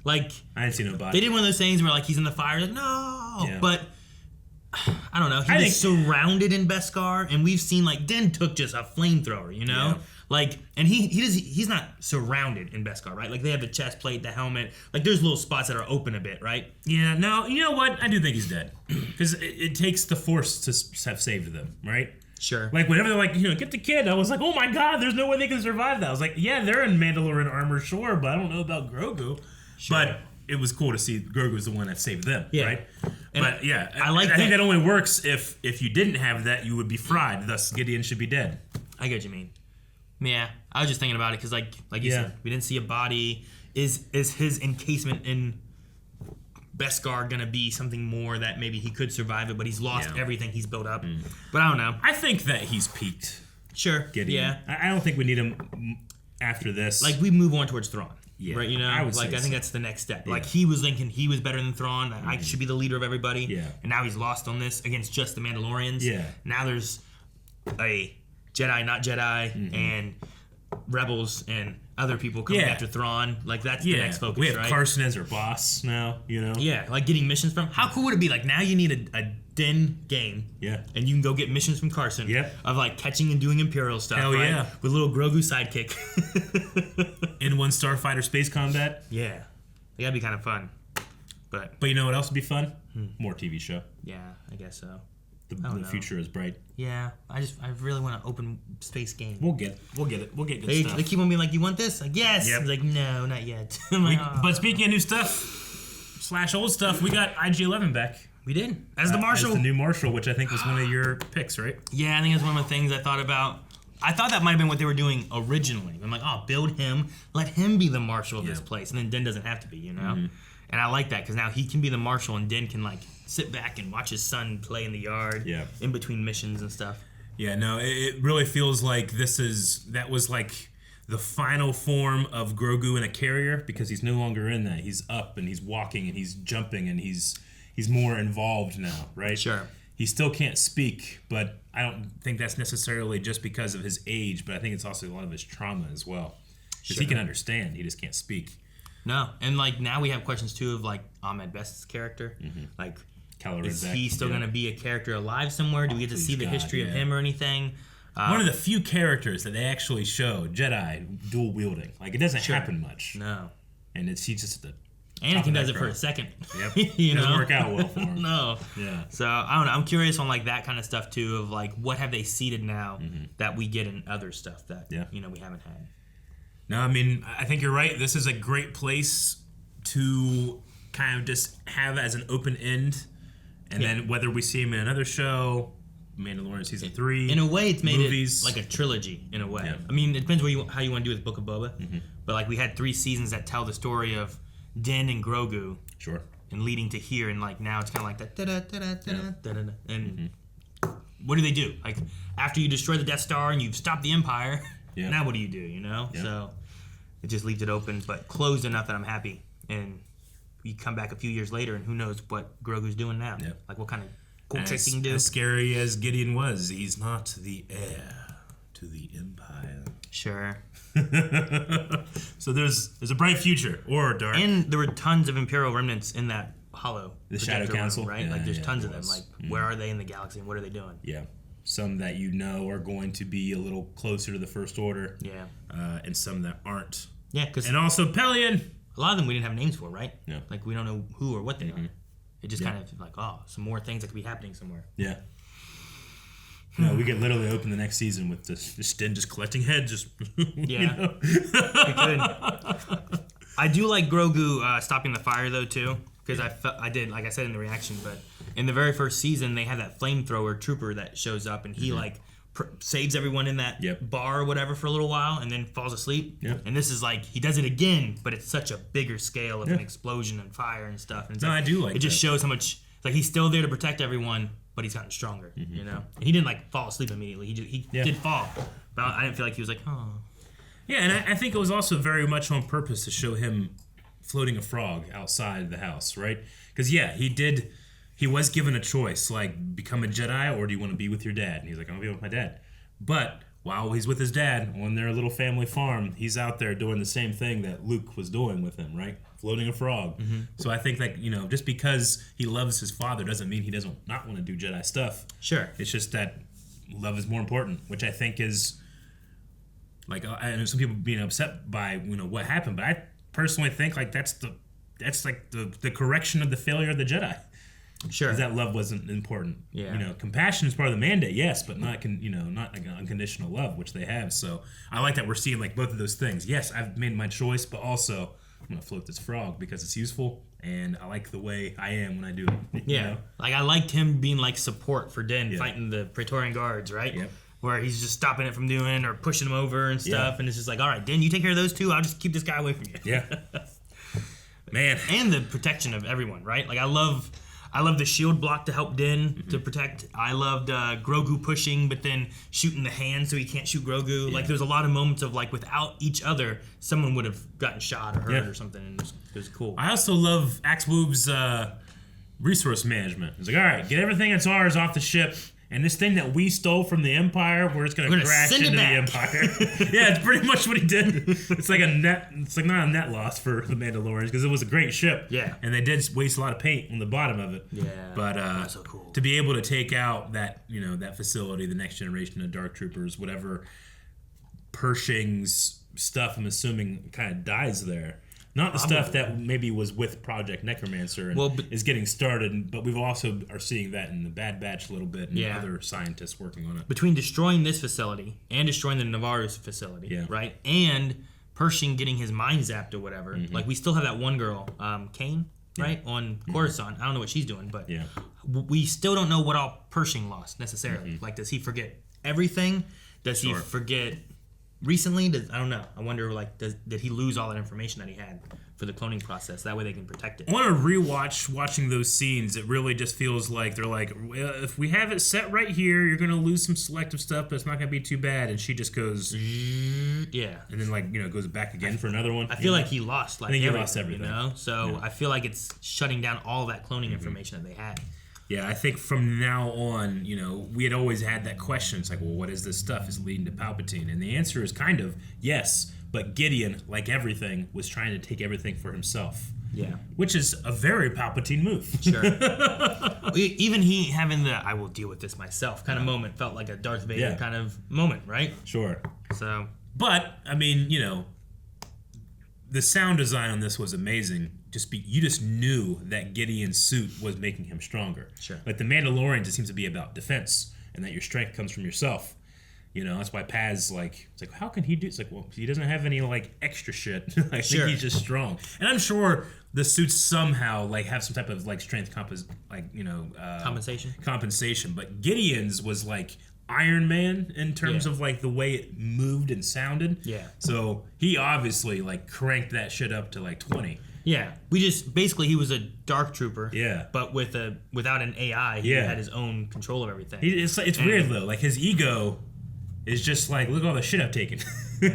Like, I didn't see no body. They did one of those things where like he's in the fire, like no, but I don't know. He was surrounded in Beskar, and we've seen like Din took just a flamethrower, you know. Yeah. Like, and he's not surrounded in Beskar, right? Like they have the chest plate, the helmet. Like there's little spots that are open a bit, right? Yeah. No, you know what? I do think he's dead because it takes the Force to have saved them, right? Sure. Like whenever they're like, get the kid, I was like, oh my god, there's no way they can survive that. I was like, yeah, they're in Mandalorian armor, sure, but I don't know about Grogu. Sure. But it was cool to see Grogu was the one that saved them, right? And but yeah, I think that only works if you didn't have that, you would be fried. Thus, Gideon should be dead. I get what you mean. Yeah, I was just thinking about it because, like you said, we didn't see a body. Is his encasement in Beskar gonna be something more that maybe he could survive it, but he's lost everything he's built up? But I don't know. I think that he's peaked. Sure. Gideon. Yeah. I don't think we need him after this. Like we move on towards Thrawn. Yeah. Right. I think that's the next step. Yeah. Like he was thinking he was better than Thrawn. I should be the leader of everybody. Yeah. And now he's lost on this against just the Mandalorians. Yeah. Now there's a Jedi, not Jedi, and rebels and other people coming after Thrawn. Like that's the next focus. We have right? Carson as our boss now. Yeah, like getting missions from. How cool would it be? Like now you need a Din game. Yeah. And you can go get missions from Carson. Yeah. Of like catching and doing Imperial stuff. Hell right? yeah. With little Grogu sidekick. In one starfighter space combat. Yeah. That'd be kind of fun. But you know what else would be fun? More TV show. Yeah, I guess so. The future is bright. Yeah, I really want an open space game. We'll get it. We'll get good stuff. They keep on being like, you want this? Like, yes. Yep. I'm like, no, not yet. Like, but speaking of new stuff / old stuff, we got IG-11 back. We did. As the Marshal. As the new Marshal, which I think was one of your picks, right? Yeah, I think that's one of the things I thought about. I thought that might have been what they were doing originally. I'm like, oh, build him, let him be the Marshal of this place, and then Din doesn't have to be, And I like that because now he can be the Marshal, and Din can like sit back and watch his son play in the yard, in between missions and stuff. Yeah, no, it really feels like that was like the final form of Grogu in a carrier because he's no longer in that. He's up and he's walking and he's jumping and he's more involved now, right? Sure. He still can't speak, but I don't think that's necessarily just because of his age, but I think it's also a lot of his trauma as well. Because he can understand, he just can't speak. No, and like now we have questions too of like Ahmed Best's character. Like, is he still going to be a character alive somewhere? Do we get to see the history of him or anything? One of the few characters that they actually show Jedi dual wielding. Like it doesn't happen much. No, and he's just Anakin does it for a second. Yep, it doesn't work out well for him. No, yeah. So I don't know. I'm curious on like that kind of stuff too. Of like what have they seeded now that we get in other stuff that we haven't had. No, I mean, I think you're right. This is a great place to kind of just have as an open end, and then whether we see him in another show, Mandalorian season 3, in a way, it's made movies. it like a trilogy. In a way, Yeah. I mean, it depends how you want to do with Book of Boba. But like we had 3 seasons that tell the story of Din and Grogu. Sure. And leading to here, and like now it's kind of like that. Da-da-da-da-da-da-da-da. And what do they do? Like after you destroy the Death Star and you've stopped the Empire, now what do? You know? Yeah. So it just leaves it open, but closed enough that I'm happy. And you come back a few years later, and who knows what Grogu's doing now? Yeah. Like what kind of cool tricks he can do? As scary as Gideon was, he's not the heir to the Empire. Sure. So there's a bright future, or a dark. And there were tons of Imperial remnants in that hollow. The Shadow Council, right? Yeah, like there's yeah, tons of there them. was. Like where are they in the galaxy, and what are they doing? Yeah. Some that you know are going to be a little closer to the First Order. Yeah. And some that aren't. Yeah, because and also Pelion. A lot of them we didn't have names for, right? Yeah. Like we don't know who or what they are. It just kind of like, oh, some more things that could be happening somewhere. Yeah. No, we could literally open the next season with just Din just collecting heads. Just yeah. You know? We could. I do like Grogu stopping the fire though too, because I did, like I said in the reaction, but in the very first season they had that flamethrower trooper that shows up and he like saves everyone in that bar or whatever for a little while and then falls asleep. Yep. And this is like he does it again, but it's such a bigger scale of an explosion and fire and stuff. And it's I do like it. Just that. shows how much like he's still there to protect everyone, but he's gotten stronger. You know, and he didn't like fall asleep immediately. He did fall, but I didn't feel like he was like, oh. Yeah, and I think it was also very much on purpose to show him floating a frog outside the house, right? Because, he was given a choice, like, become a Jedi or do you want to be with your dad? And he's like, I'm going to be with my dad. But while he's with his dad on their little family farm, he's out there doing the same thing that Luke was doing with him, right? Floating a frog. So I think that, just because he loves his father doesn't mean he doesn't not want to do Jedi stuff. Sure. It's just that love is more important, which I think is... Like I know some people being upset by what happened, but I personally think like that's like the correction of the failure of the Jedi. Sure, because that love wasn't important. Yeah, compassion is part of the mandate, yes, but not not like unconditional love, which they have. So I like that we're seeing like both of those things. Yes, I've made my choice, but also I'm gonna float this frog because it's useful, and I like the way I am when I do it. Yeah, like I liked him being like support for Din fighting the Praetorian Guards, right? Yep. Where he's just stopping it from doing or pushing him over and stuff, and it's just like, all right, Din, you take care of those two. I'll just keep this guy away from you. Yeah, man, and the protection of everyone, right? Like I love the shield block to help Din to protect. I loved Grogu pushing, but then shooting the hand so he can't shoot Grogu. Like there's a lot of moments of like without each other, someone would have gotten shot or hurt or something, and it was cool. I also love Woves' resource management. It's like, all right, get everything that's ours off the ship. And this thing that we stole from the Empire, we're just gonna crash into the Empire. Yeah, it's pretty much what he did. It's like not a net loss for the Mandalorians because it was a great ship. Yeah. And they did waste a lot of paint on the bottom of it. Yeah. But so cool. To be able to take out that that facility, the next generation of Dark Troopers, whatever Pershing's stuff, I'm assuming kind of dies there. Not the stuff that maybe was with Project Necromancer and is getting started, but we've also are seeing that in the Bad Batch a little bit and other scientists working on it. Between destroying this facility and destroying the Navarro's facility, right? And Pershing getting his mind zapped or whatever. Like we still have that one girl, Kane, right? On Coruscant. I don't know what she's doing, but we still don't know what all Pershing lost necessarily. Like does he forget everything? Does he forget... Recently, I don't know. I wonder, like, did he lose all that information that he had for the cloning process? That way they can protect it. I want to watching those scenes. It really just feels like they're like, if we have it set right here, you're going to lose some selective stuff, but it's not going to be too bad. And she just goes, yeah. And then, goes back again for another one. I feel like he lost, I think he lost everything. So I feel like it's shutting down all that cloning information that they had. Yeah, I think from now on, we had always had that question. It's like, well, what is this stuff? Is it leading to Palpatine? And the answer is kind of yes, but Gideon, like everything, was trying to take everything for himself. Yeah. Which is a very Palpatine move. Sure. Even he having the I will deal with this myself kind of moment felt like a Darth Vader kind of moment, right? Sure. So. But, I mean, the sound design on this was amazing. You just knew that Gideon's suit was making him stronger. Sure. Like the Mandalorians, it seems to be about defense and that your strength comes from yourself. You know, that's why Paz, like, it's like, how can he do? It's like, well, he doesn't have any, like, extra shit. I think he's just strong. And I'm sure the suits somehow, like, have some type of, like, strength compensation. But Gideon's was, like, Iron Man in terms of, like, the way it moved and sounded. Yeah. So he obviously, like, cranked that shit up to, like, 20. Yeah, basically he was a dark trooper. Yeah, but without an AI, he had his own control of everything. It's weird though. Like his ego is just like, look at all the shit I've taken.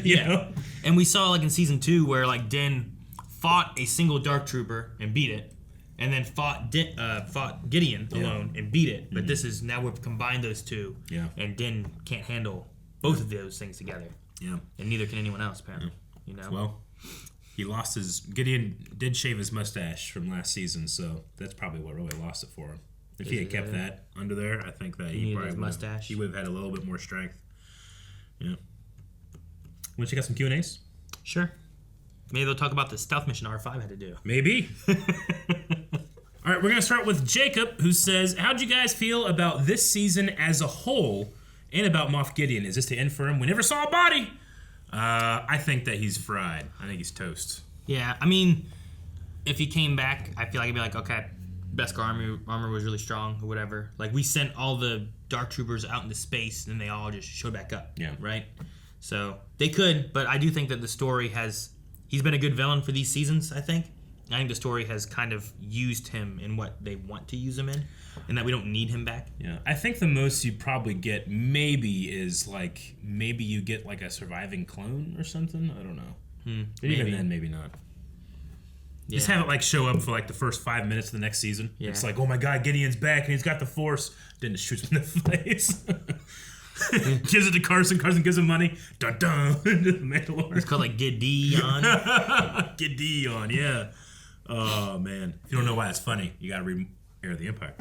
you know? And we saw like in season 2 where like Din fought a single dark trooper and beat it, and then fought Gideon alone and beat it. But this is now we've combined those two. Yeah, and Din can't handle both of those things together. Yeah, and neither can anyone else apparently. You know. Well. He lost Gideon did shave his mustache from last season, so that's probably what really lost it for him. If he had kept that under there, I think that he probably would have had a little bit more strength. Yeah. Want to check out some Q&As? Sure. Maybe they'll talk about the stealth mission R5 had to do. Maybe. All right, we're going to start with Jacob, who says, how'd you guys feel about this season as a whole and about Moff Gideon? Is this the end for him? We never saw a body. I think that he's fried. I think he's toast. Yeah, I mean, if he came back, I feel like I'd be like, okay, Beskar armor was really strong or whatever. Like, we sent all the Dark Troopers out into space, and they all just showed back up. Yeah. Right? So, they could, but I do think that the story he's been a good villain for these seasons, I think. I think the story has kind of used him in what they want to use him in, and that we don't need him back. Yeah, I think the most you probably get maybe is like maybe you get like a surviving clone or something. I don't know. But even then, maybe not. Yeah. Just have it like show up for like the first 5 minutes of the next season. Yeah. It's like, oh my god, Gideon's back and he's got the Force. Then it shoots him in the face. Gives it to Carson. Carson gives him money. Dun dun. Mandalore. It's called like Gideon. Gideon, yeah. Oh man, if you don't know why it's funny, you gotta read Heir of the Empire.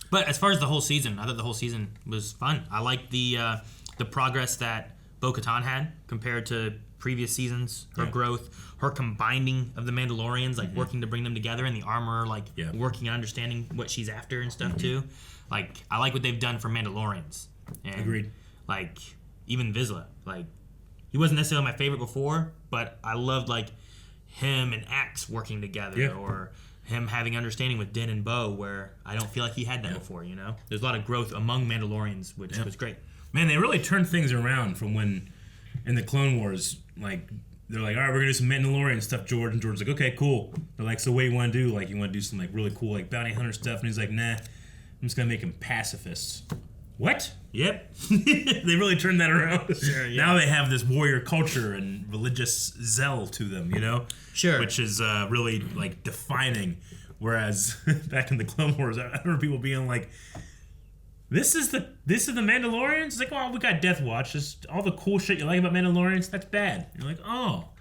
But as far as the whole season, I thought the whole season was fun. I liked the progress that Bo-Katan had compared to previous seasons. Her growth, her combining of the Mandalorians, like working to bring them together, and the armor, like working and understanding what she's after and stuff too. Like I like what they've done for Mandalorians. And, agreed. Like even Vizsla, like he wasn't necessarily my favorite before, but I loved like him and Axe working together, or him having understanding with Din and Bo, where I don't feel like he had that before, you know? There's a lot of growth among Mandalorians, which was great. Man, they really turned things around from when, in the Clone Wars, like, they're like, all right, we're going to do some Mandalorian stuff, George. And George's like, okay, cool. They're like, so what do you want to do? Like, you want to do some, like, really cool, like, bounty hunter stuff? And he's like, nah, I'm just going to make them pacifists. What? Yep. They really turned that around. Sure, yeah. Now they have this warrior culture and religious zeal to them, you know? Sure. Which is really, like, defining. Whereas back in the Clone Wars, I remember people being like, this is the Mandalorians? It's like, well, we got Death Watch. Just all the cool shit you like about Mandalorians, that's bad. You're like, oh.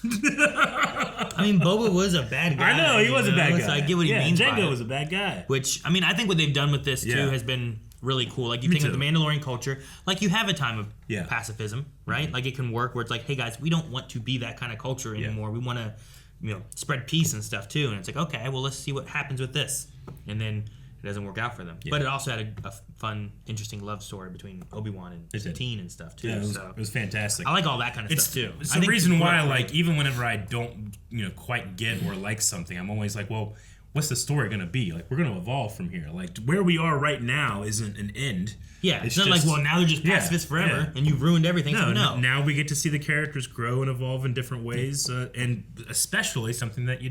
I mean, Boba was a bad guy. I know, he was a bad guy. So I get what he means by Jango it. was a bad guy. Which, I mean, I think what they've done with this, too, has been really cool. Like, you think of the Mandalorian culture, like, you have a time of pacifism, right? Like, it can work where it's like, hey, guys, we don't want to be that kind of culture anymore. We want to, you know, spread peace and stuff, too. And it's like, okay, well, let's see what happens with this. And then it doesn't work out for them. But it also had a fun, interesting love story between Obi-Wan and Satine and stuff, too. Yeah, it was fantastic. I like all that kind of stuff, too. It's the reason why, like, even whenever I don't, you know, quite get or like something, I'm always like, well, what's the story going to be? Like, we're going to evolve from here. Like, where we are right now isn't an end. Yeah, it's not just, like, well, now they're just pacifists forever, and you've ruined everything. No, now we get to see the characters grow and evolve in different ways, and especially something that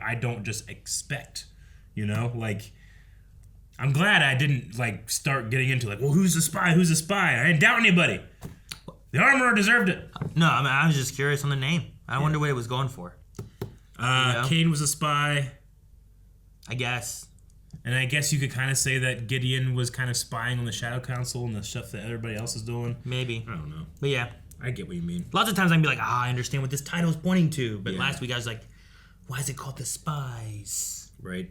I don't just expect, you know? Like, I'm glad I didn't, like, start getting into, like, well, who's the spy? I didn't doubt anybody. The Armorer deserved it. No, I mean, I was just curious on the name. I wonder what it was going for. Kane was a spy. I guess. And I guess you could kind of say that Gideon was kind of spying on the Shadow Council and the stuff that everybody else is doing. Maybe. I don't know. But yeah. I get what you mean. Lots of times I can be like, I understand what this title is pointing to. But last week I was like, why is it called The Spies? Right.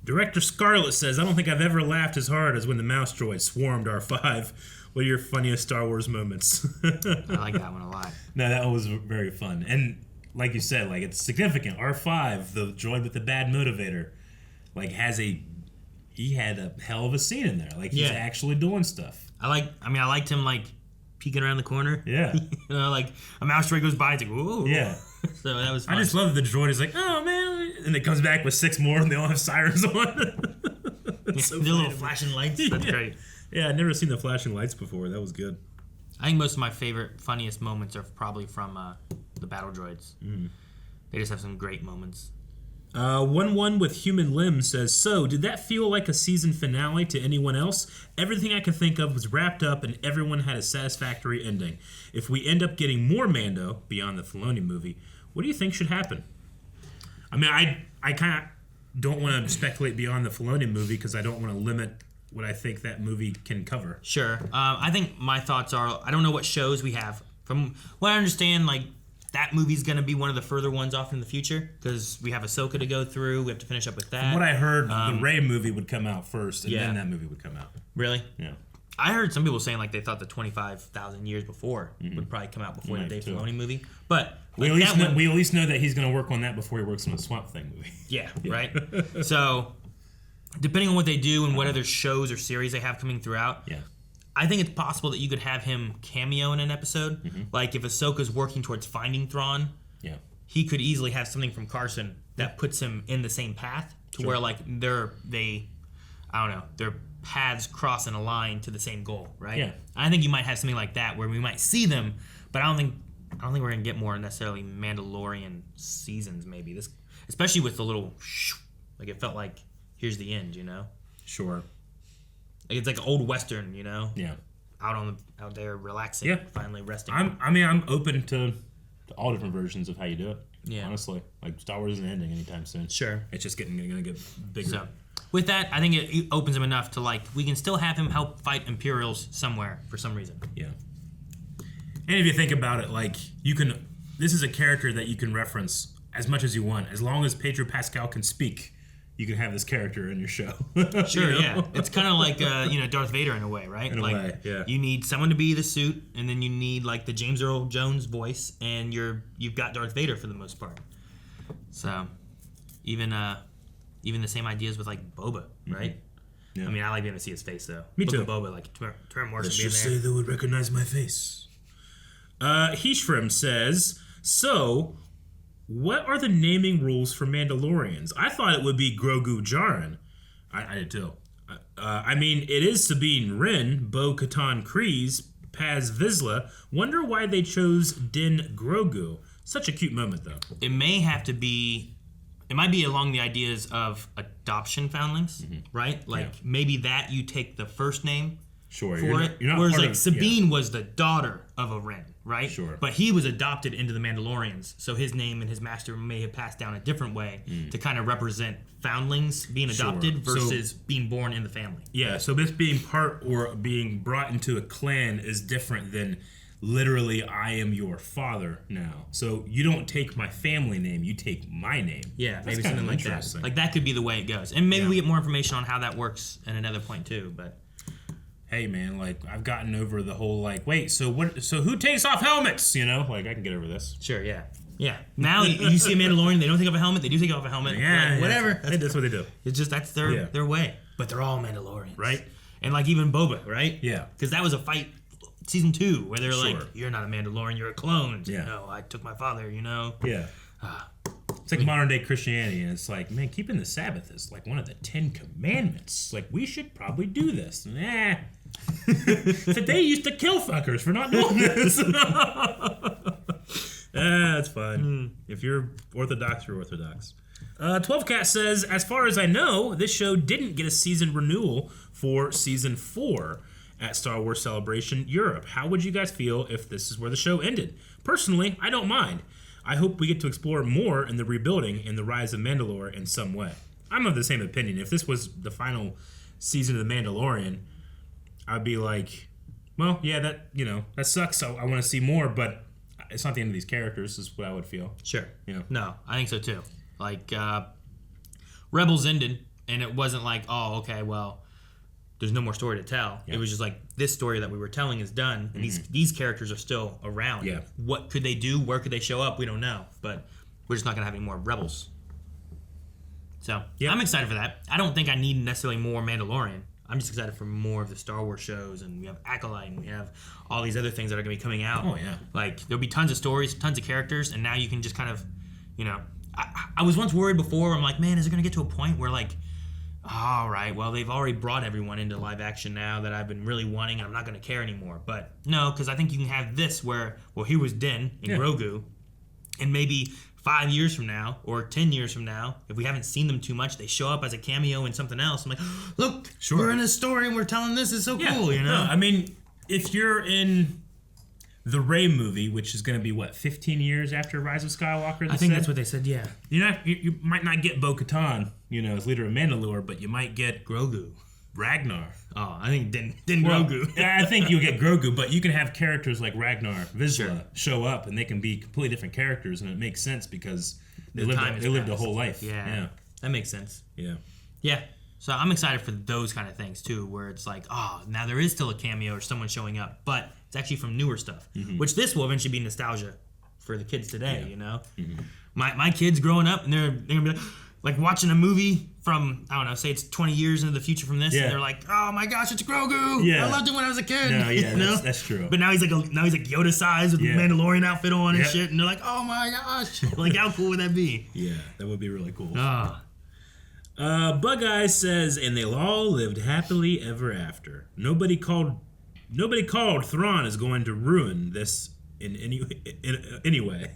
Director Scarlett says, I don't think I've ever laughed as hard as when the mouse droid swarmed R5. What are your funniest Star Wars moments? I like that one a lot. No, that one was very fun. And like you said, like, it's significant. R5, the droid with the bad motivator, like, he had a hell of a scene in there. Like, he's actually doing stuff. I liked him, like, peeking around the corner. Yeah. You know, like a mouse droid goes by, it's like, whoa. Yeah. So that was fun. I just love that the droid is like, oh man, and it comes back with 6 more and they all have sirens on. So the little flashing lights. That's great. Yeah, I'd never seen the flashing lights before. That was good. I think most of my favorite, funniest moments are probably from the battle droids. They just have some great moments. 1-1 with Human Limb says, so, did that feel like a season finale to anyone else? Everything I could think of was wrapped up and everyone had a satisfactory ending. If we end up getting more Mando, beyond the Filoni movie, what do you think should happen? I mean, I kind of don't want to speculate beyond the Filoni movie because I don't want to limit what I think that movie can cover. Sure. I think my thoughts are, I don't know what shows we have. From what I understand, like, that movie's going to be one of the further ones off in the future because we have Ahsoka to go through. We have to finish up with that. From what I heard, the Rey movie would come out first, and then that movie would come out. Really? Yeah. I heard some people saying like they thought the 25,000 years before would probably come out before the Dave Filoni movie. But we at least know that he's going to work on that before he works on the Swamp Thing movie. Yeah, right? So, depending on what they do and what other shows or series they have coming throughout, I think it's possible that you could have him cameo in an episode. Like if Ahsoka's working towards finding Thrawn, he could easily have something from Carson that puts him in the same path to where like their paths cross and align to the same goal, right? Yeah. I think you might have something like that where we might see them, but I don't think we're gonna get more necessarily Mandalorian seasons. Maybe this, especially with the little like it felt like here's the end, you know? Sure. Like it's like an old Western, you know? Yeah. Out there relaxing, finally resting. I'm open to all different versions of how you do it. Yeah. Honestly, like Star Wars isn't ending anytime soon. Sure. It's just gonna get bigger. So, with that, I think it opens him enough to like we can still have him help fight Imperials somewhere for some reason. Yeah. And if you think about it, like this is a character that you can reference as much as you want, as long as Pedro Pascal can speak. You can have this character in your show. Sure, you know? yeah. It's kind of like Darth Vader in a way, right? In a like, way, yeah. You need someone to be the suit, and then you need like the James Earl Jones voice, and you've got Darth Vader for the most part. So, even the same ideas with like Boba, right? Yeah. I mean, I like being able to see his face though. Me too. Look at Boba, like Terran Morrison Let's being just there. say they would recognize my face. Hishram says, so, what are the naming rules for Mandalorians? I thought it would be Grogu Jaren. I did too. I mean, it is Sabine Wren, Bo-Katan Kryze, Paz Vizsla. Wonder why they chose Din Grogu. Such a cute moment, though. It might be along the ideas of adoption foundlings, right? Like maybe that you take the first name for it. You're not whereas part like of, Sabine was the daughter of a Wren, right? Sure. But he was adopted into the Mandalorians, so his name and his master may have passed down a different way to kind of represent foundlings being adopted versus being born in the family. Yeah, so this being part or being brought into a clan is different than literally I am your father now. So you don't take my family name, you take my name. Yeah, That's maybe kind something of like that. interesting. Like that could be the way it goes. And maybe we get more information on how that works at another point too, but hey man, like I've gotten over the whole like, wait, so who takes off helmets? You know, like I can get over this. Sure, yeah. Yeah. Now you see a Mandalorian, they don't take off a helmet, they do take off a helmet. Yeah, like, whatever. That's what they do. It's just that's their way. But they're all Mandalorians. Right. And like even Boba, right? Yeah. Because that was a fight season 2 where they're Sure. like, you're not a Mandalorian, you're a clone. Yeah. No, I took my father, you know? Yeah. It's like modern day Christianity, and it's like, man, keeping the Sabbath is like one of the 10 commandments. Like, we should probably do this. Nah. Today used to kill fuckers for not doing this. That's fine. If you're Orthodox, you're Orthodox. 12 Cat says, as far as I know, this show didn't get a season renewal for season 4 at Star Wars Celebration Europe. How would you guys feel if this is where the show ended? Personally, I don't mind. I hope we get to explore more in the rebuilding and the rise of Mandalore in some way. I'm of the same opinion. If this was the final season of The Mandalorian, I'd be like, well, yeah, that sucks. I want to see more, but it's not the end of these characters, is what I would feel. Sure. You know? No, I think so too. Like, Rebels ended, and it wasn't like, oh, okay, well, there's no more story to tell. Yeah. It was just like, this story that we were telling is done, and these characters are still around. Yeah. What could they do? Where could they show up? We don't know. But we're just not going to have any more Rebels. So, I'm excited for that. I don't think I need necessarily more Mandalorian. I'm just excited for more of the Star Wars shows, and we have Acolyte, and we have all these other things that are going to be coming out. Oh, yeah. Like, there'll be tons of stories, tons of characters, and now you can just kind of, you know... I was once worried before. I'm like, man, is it going to get to a point where, like, all right, well, they've already brought everyone into live action now that I've been really wanting, and I'm not going to care anymore. But no, because I think you can have this where, well, here was Din and Grogu, and maybe 5 years from now or 10 years from now, if we haven't seen them too much, they show up as a cameo in something else. I'm like, look, we're in a story and we're telling this. It's so cool, you know? No, I mean, if you're in the Rey movie, which is going to be, what, 15 years after Rise of Skywalker? I think that's what they said, yeah. You might not get Bo-Katan, you know, as leader of Mandalore, but you might get Grogu. Ragnar. Oh, I think Din Grogu. I think you'll get Grogu, but you can have characters like Ragnar, Vizsla show up, and they can be completely different characters, and it makes sense because they lived a whole life. Yeah, that makes sense. Yeah. Yeah. So I'm excited for those kind of things too, where it's like, oh, now there is still a cameo or someone showing up, but it's actually from newer stuff, which this will eventually be nostalgia for the kids today, you know? My kids growing up, and they're going to be like watching a movie from, I don't know, say it's 20 years into the future from this, and they're like, oh my gosh, it's Grogu. Yeah. I loved it when I was a kid. No, yeah, you know? that's true. But now he's like Yoda size with the Mandalorian outfit on and shit, and they're like, oh my gosh. Like, how cool would that be? Yeah, that would be really cool. Ah. Bug Eyes says, and they all lived happily ever after. Nobody called Thrawn is going to ruin this in any way.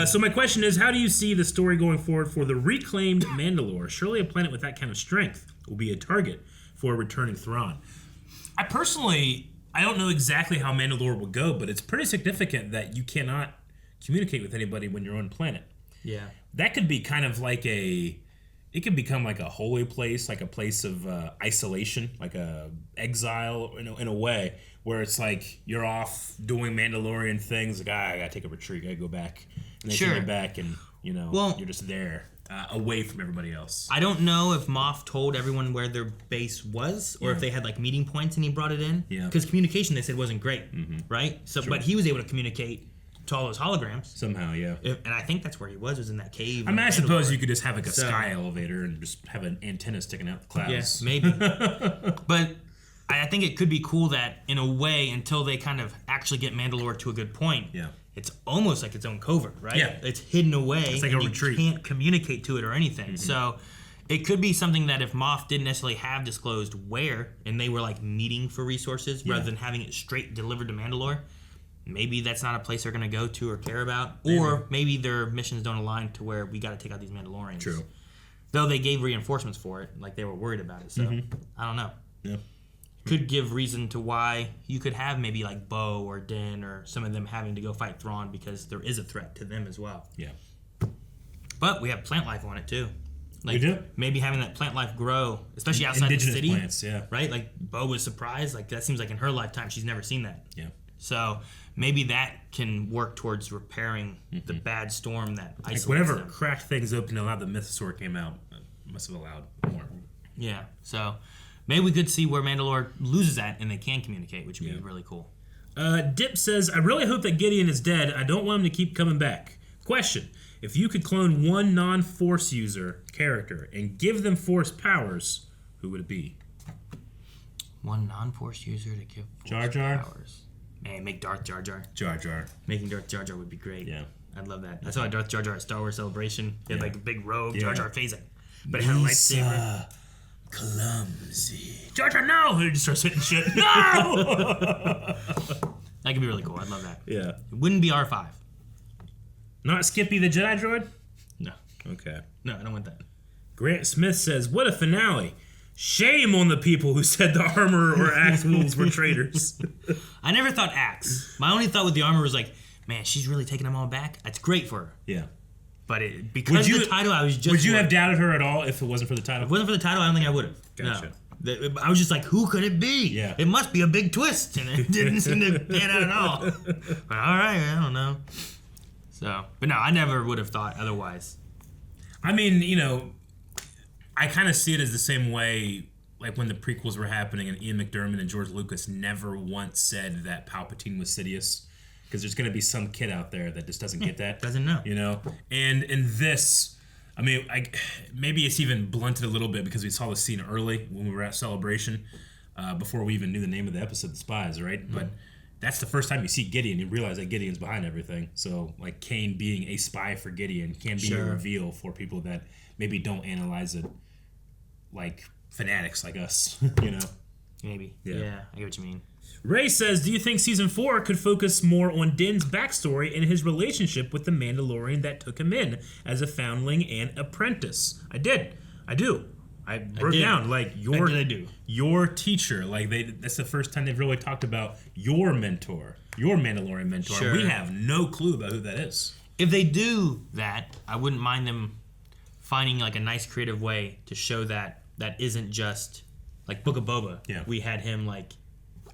So my question is, how do you see the story going forward for the reclaimed Mandalore? Surely a planet with that kind of strength will be a target for a returning Thrawn. I don't know exactly how Mandalore will go, but it's pretty significant that you cannot communicate with anybody when you're on planet. Yeah. That could be kind of like it could become like a holy place, like a place of isolation, like a exile in a way, where it's like you're off doing Mandalorian things. Like, I gotta take a retreat, gotta go back, and then you get back, and you're just there, away from everybody else. I don't know if Moff told everyone where their base was, or if they had like meeting points and he brought it in. Yeah. Because communication, they said, wasn't great, right? So, but he was able to communicate to all those holograms somehow. Yeah. And I think that's where he was in that cave. I mean, I suppose you could just have like a sky elevator and just have an antenna sticking out the clouds. Yeah, maybe. But I think it could be cool that, in a way, until they kind of actually get Mandalore to a good point, it's almost like its own covert, right? Yeah. It's hidden away. It's like a retreat. You can't communicate to it or anything. So it could be something that if Moff didn't necessarily have disclosed where, and they were like meeting for resources rather than having it straight delivered to Mandalore, maybe that's not a place they're going to go to or care about. Or maybe their missions don't align to where we got to take out these Mandalorians. True. Though they gave reinforcements for it, like they were worried about it. So, I don't know. Yeah. Could give reason to why you could have maybe like Bo or Din or some of them having to go fight Thrawn, because there is a threat to them as well. Yeah. But we have plant life on it too. Like, we do. Maybe having that plant life grow, especially outside Indigenous the city. Plants, yeah. Right? Like Bo was surprised. Like that seems like in her lifetime she's never seen that. Yeah. So maybe that can work towards repairing the bad storm that isolates like whatever them. cracked things open and allowed the Mythosaur came out, must have allowed more. Yeah. So maybe we could see where Mandalore loses that and they can communicate, which would be really cool. Dip says, I really hope that Gideon is dead. I don't want him to keep coming back. Question. If you could clone one non-Force user character and give them Force powers, who would it be? One non-Force user to give Force Jar Jar? powers. Man, make Darth Jar Jar. Jar Jar. Making Darth Jar Jar would be great. Yeah. I'd love that. I saw Darth Jar Jar at Star Wars Celebration. He had like a big robe, Jar Jar face, but it had a lightsaber. Clumsy. Jar Jar, no! He just starts hitting shit. No! That could be really cool. I'd love that. Yeah. It wouldn't be R5. Not Skippy the Jedi droid? No. Okay. No, I don't want that. Grant Smith says, what a finale. Shame on the people who said the armor or axe wolves were traitors. I never thought axe. My only thought with the armor was like, man, she's really taking them all back. That's great for her. Yeah. But because of the title, I was just... Would you have doubted her at all if it wasn't for the title? If it wasn't for the title, I don't think I would have. Gotcha. No. I was just like, who could it be? Yeah. It must be a big twist. And it didn't seem to pan out at all. But all right, I don't know. So, but no, I never would have thought otherwise. I mean, you know, I kind of see it as the same way, like when the prequels were happening and Ian McDiarmid and George Lucas never once said that Palpatine was Sidious. Because there's going to be some kid out there that just doesn't get that. Doesn't know. You know? And in this, I mean, maybe it's even blunted a little bit because we saw the scene early when we were at Celebration, before we even knew the name of the episode, The Spies, right? Mm-hmm. But that's the first time you see Gideon. You realize that Gideon's behind everything. So, like, Kane being a spy for Gideon can be a reveal for people that maybe don't analyze it like fanatics like us, you know? Maybe. Yeah, I get what you mean. Ray says, do you think Season 4 could focus more on Din's backstory and his relationship with the Mandalorian that took him in as a foundling and apprentice? I do. I wrote down, like, your teacher. Like, that's the first time they've really talked about your mentor, your Mandalorian mentor. Sure. We have no clue about who that is. If they do that, I wouldn't mind them finding, like, a nice creative way to show that isn't just, like, Book of Boba. Yeah. We had him, like,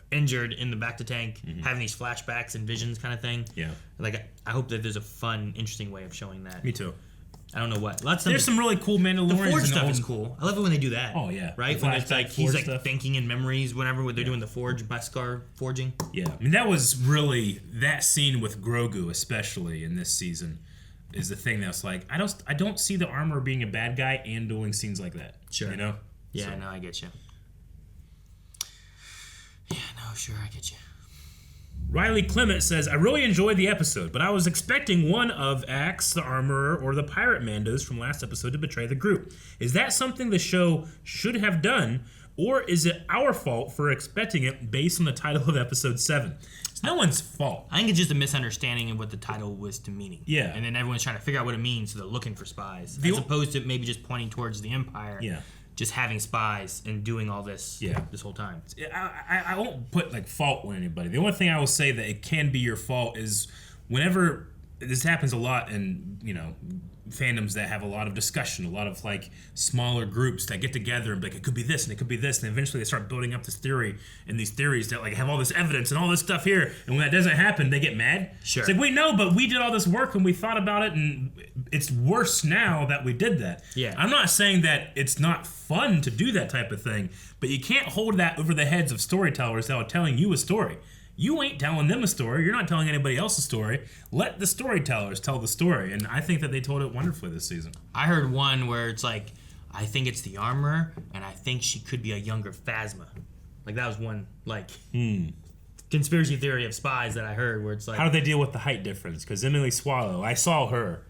injured in the back to tank, having these flashbacks and visions kind of thing. Yeah. Like, I hope that there's a fun, interesting way of showing that. Me too. I don't know what. There's some really cool Mandalorians. The Forge stuff is cool. I love it when they do that. Oh, yeah. Right? When it's like, he's like thinking in memories, whatever, when they're doing the Forge, Beskar forging. Yeah. I mean, that was really, that scene with Grogu, especially in this season, is the thing that's like, I don't see the armor being a bad guy and doing scenes like that. Sure. You know? Yeah, so. No, I get you. Yeah, no, sure, I get you. Riley Clement says, I really enjoyed the episode, but I was expecting one of Axe, the Armorer, or the Pirate Mandos from last episode to betray the group. Is that something the show should have done, or is it our fault for expecting it based on the title of episode 7? It's no one's fault. I think it's just a misunderstanding of what the title was to meaning. Yeah. And then everyone's trying to figure out what it means, so they're looking for spies. As opposed to maybe just pointing towards the Empire. Yeah. Just having spies and doing all this this whole time. I won't put like fault on anybody. The only thing I will say that it can be your fault is whenever this happens a lot in, you know, fandoms that have a lot of discussion, a lot of like smaller groups that get together and be like, it could be this and it could be this, and eventually they start building up this theory and these theories that like have all this evidence and all this stuff here, and when that doesn't happen they get mad. Sure. It's like, wait, no, but we did all this work and we thought about it and it's worse now that we did that. Yeah. I'm not saying that it's not fun to do that type of thing, but you can't hold that over the heads of storytellers that are telling you a story. You ain't telling them a story. You're not telling anybody else a story. Let the storytellers tell the story. And I think that they told it wonderfully this season. I heard one where it's like, I think it's the Armorer, and I think she could be a younger Phasma. Like, that was one, like, conspiracy theory of spies that I heard where it's like... How do they deal with the height difference? Because Emily Swallow, I saw her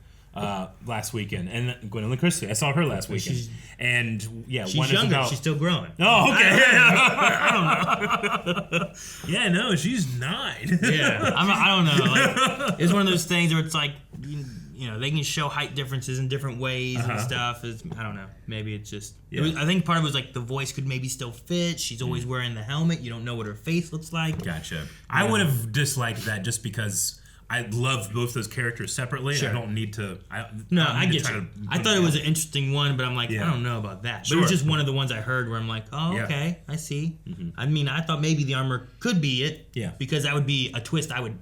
last weekend. And Gwendolyn Christie, I saw her last weekend. She's younger. She's still growing. Oh, okay. I don't know. Yeah, no, she's 9. Yeah, I don't know. Like, it's one of those things where it's like, you know, they can show height differences in different ways and stuff. I don't know. Maybe it's just... I think part of it was like the voice could maybe still fit. She's always wearing the helmet. You don't know what her face looks like. Gotcha. Yeah. I would have disliked that just because... I love both those characters separately. Sure. I don't need to... I get you. I thought it was an interesting one, but I'm like, I don't know about that. But it was just one of the ones I heard where I'm like, oh, okay, I see. Mm-hmm. I mean, I thought maybe the Armor could be it. Yeah. Because that would be a twist I would...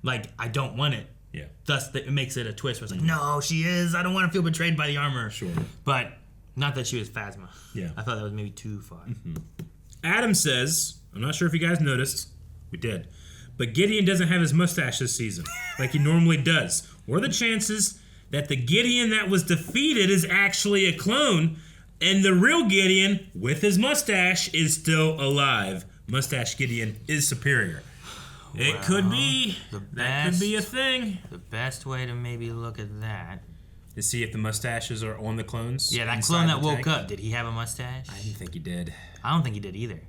Like, I don't want it. Yeah. Thus, it makes it a twist where it's like, no, she is. I don't want to feel betrayed by the Armor. Sure. But not that she was Phasma. Yeah. I thought that was maybe too far. Mm-hmm. Adam says, I'm not sure if you guys noticed. We did. But Gideon doesn't have his mustache this season, like he normally does. What are the chances that the Gideon that was defeated is actually a clone, and the real Gideon, with his mustache, is still alive? Mustache Gideon is superior. Well, it could be. That could be a thing. The best way to maybe look at that... To see if the mustaches are on the clones? Yeah, that clone that woke up, did he have a mustache? I didn't think he did. I don't think he did either.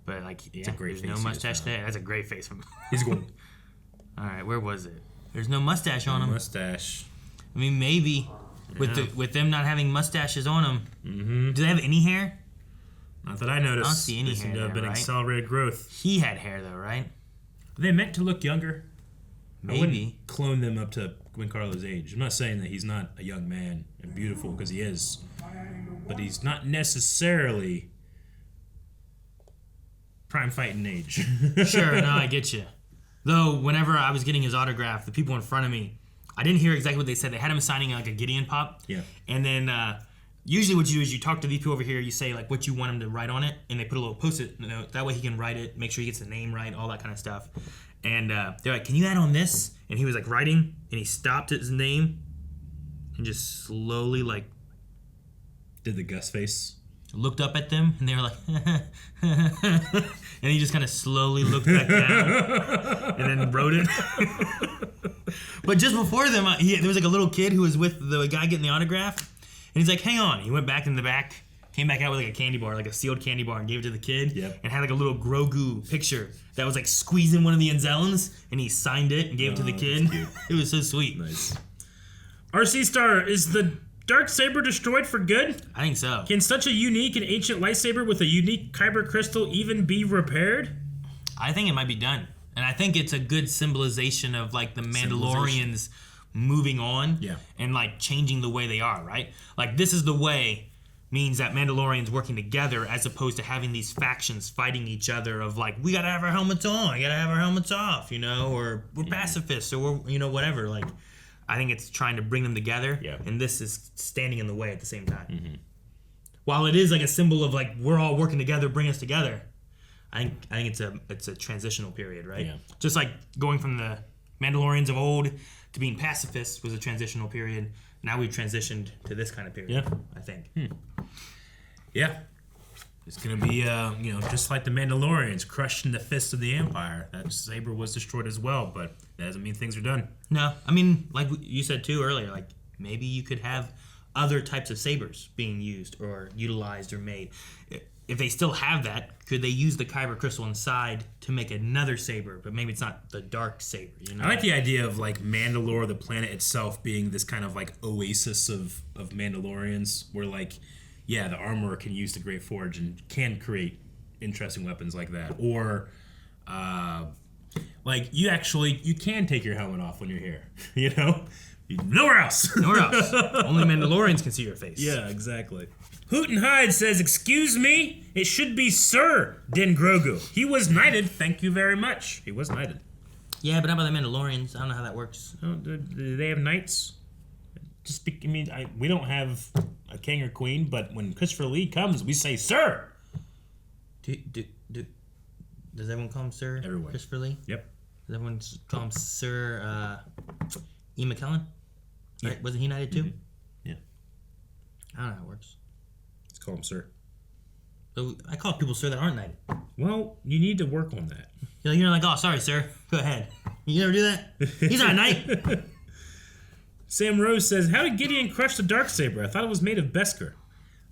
But, like, it's a great face. No mustache there. That's a great face from him. He's going. All right, where was it? There's no mustache on him. Mustache. I mean, maybe with them not having mustaches on them. Mm-hmm. Do they have any hair? Not that I noticed. I don't see any hair. Been accelerated growth. He had hair though, right? Are they meant to look younger? Maybe. I wouldn't clone them up to Giancarlo's age. I'm not saying that he's not a young man and beautiful, because he is, but he's not necessarily prime fighting age. Sure, no, I get you. Though, whenever I was getting his autograph, the people in front of me, I didn't hear exactly what they said. They had him signing like a Gideon pop. Yeah. And then usually what you do is you talk to these people over here, you say like what you want him to write on it, and they put a little post-it note. That way he can write it, make sure he gets the name right, all that kind of stuff. And they're like, can you add on this? And he was like writing, and he stopped his name, and just slowly like did the Gus face. Looked up at them, and they were like, and he just kind of slowly looked back down, and then wrote it. But just before them, there was like a little kid who was with the guy getting the autograph, and he's like, "Hang on." He went back in the back, came back out with like a candy bar, like a sealed candy bar, and gave it to the kid, and had like a little Grogu picture that was like squeezing one of the Anzellans, and he signed it and gave it to the kid. It was so sweet. Nice. RC Star, is the Dark Saber destroyed for good? I think so. Can such a unique and ancient lightsaber with a unique kyber crystal even be repaired? I think it might be done. And I think it's a good symbolization of like the Mandalorians moving on and like changing the way they are, right? Like this is the way means that Mandalorians working together as opposed to having these factions fighting each other of like, we gotta have our helmets on, we gotta have our helmets off, you know, or we're pacifists or we're, you know, whatever. Like, I think it's trying to bring them together, and this is standing in the way at the same time. Mm-hmm. While it is like a symbol of like we're all working together, bring us together. I think it's a transitional period, right? Yeah. Just like going from the Mandalorians of old to being pacifists was a transitional period. Now we've transitioned to this kind of period. Yeah, I think. Yeah. It's going to be, just like the Mandalorians, crushed in the fists of the Empire. That saber was destroyed as well, but that doesn't mean things are done. No, I mean, like you said too earlier, like maybe you could have other types of sabers being used or utilized or made. If they still have that, could they use the kyber crystal inside to make another saber? But maybe it's not the dark saber. You know? I like the idea of like Mandalore, the planet itself, being this kind of like oasis of Mandalorians, where like, yeah, the armorer can use the Great Forge and can create interesting weapons like that. Or, like, you can take your helmet off when you're here, you know? Nowhere else. Nowhere else. Only Mandalorians can see your face. Yeah, exactly. Hoot and Hyde says, "Excuse me, it should be Sir Din Grogu. He was knighted, thank you very much." He was knighted. Yeah, but how about the Mandalorians? I don't know how that works. Oh, do they have knights? We don't have a king or queen, but when Christopher Lee comes, we say, "Sir." Does everyone call him Sir? Everyone. Christopher Lee? Yep. Does everyone call him Sir Ian McKellen? Yeah. Right? Wasn't he knighted too? Mm-hmm. Yeah. I don't know how it works. Let's call him Sir. So I call people Sir that aren't knighted. Well, you need to work on that. You're like, "Oh, sorry, sir. Go ahead." You never do that? He's not a knight. Sam Rose says, "How did Gideon crush the Darksaber? I thought it was made of Beskar."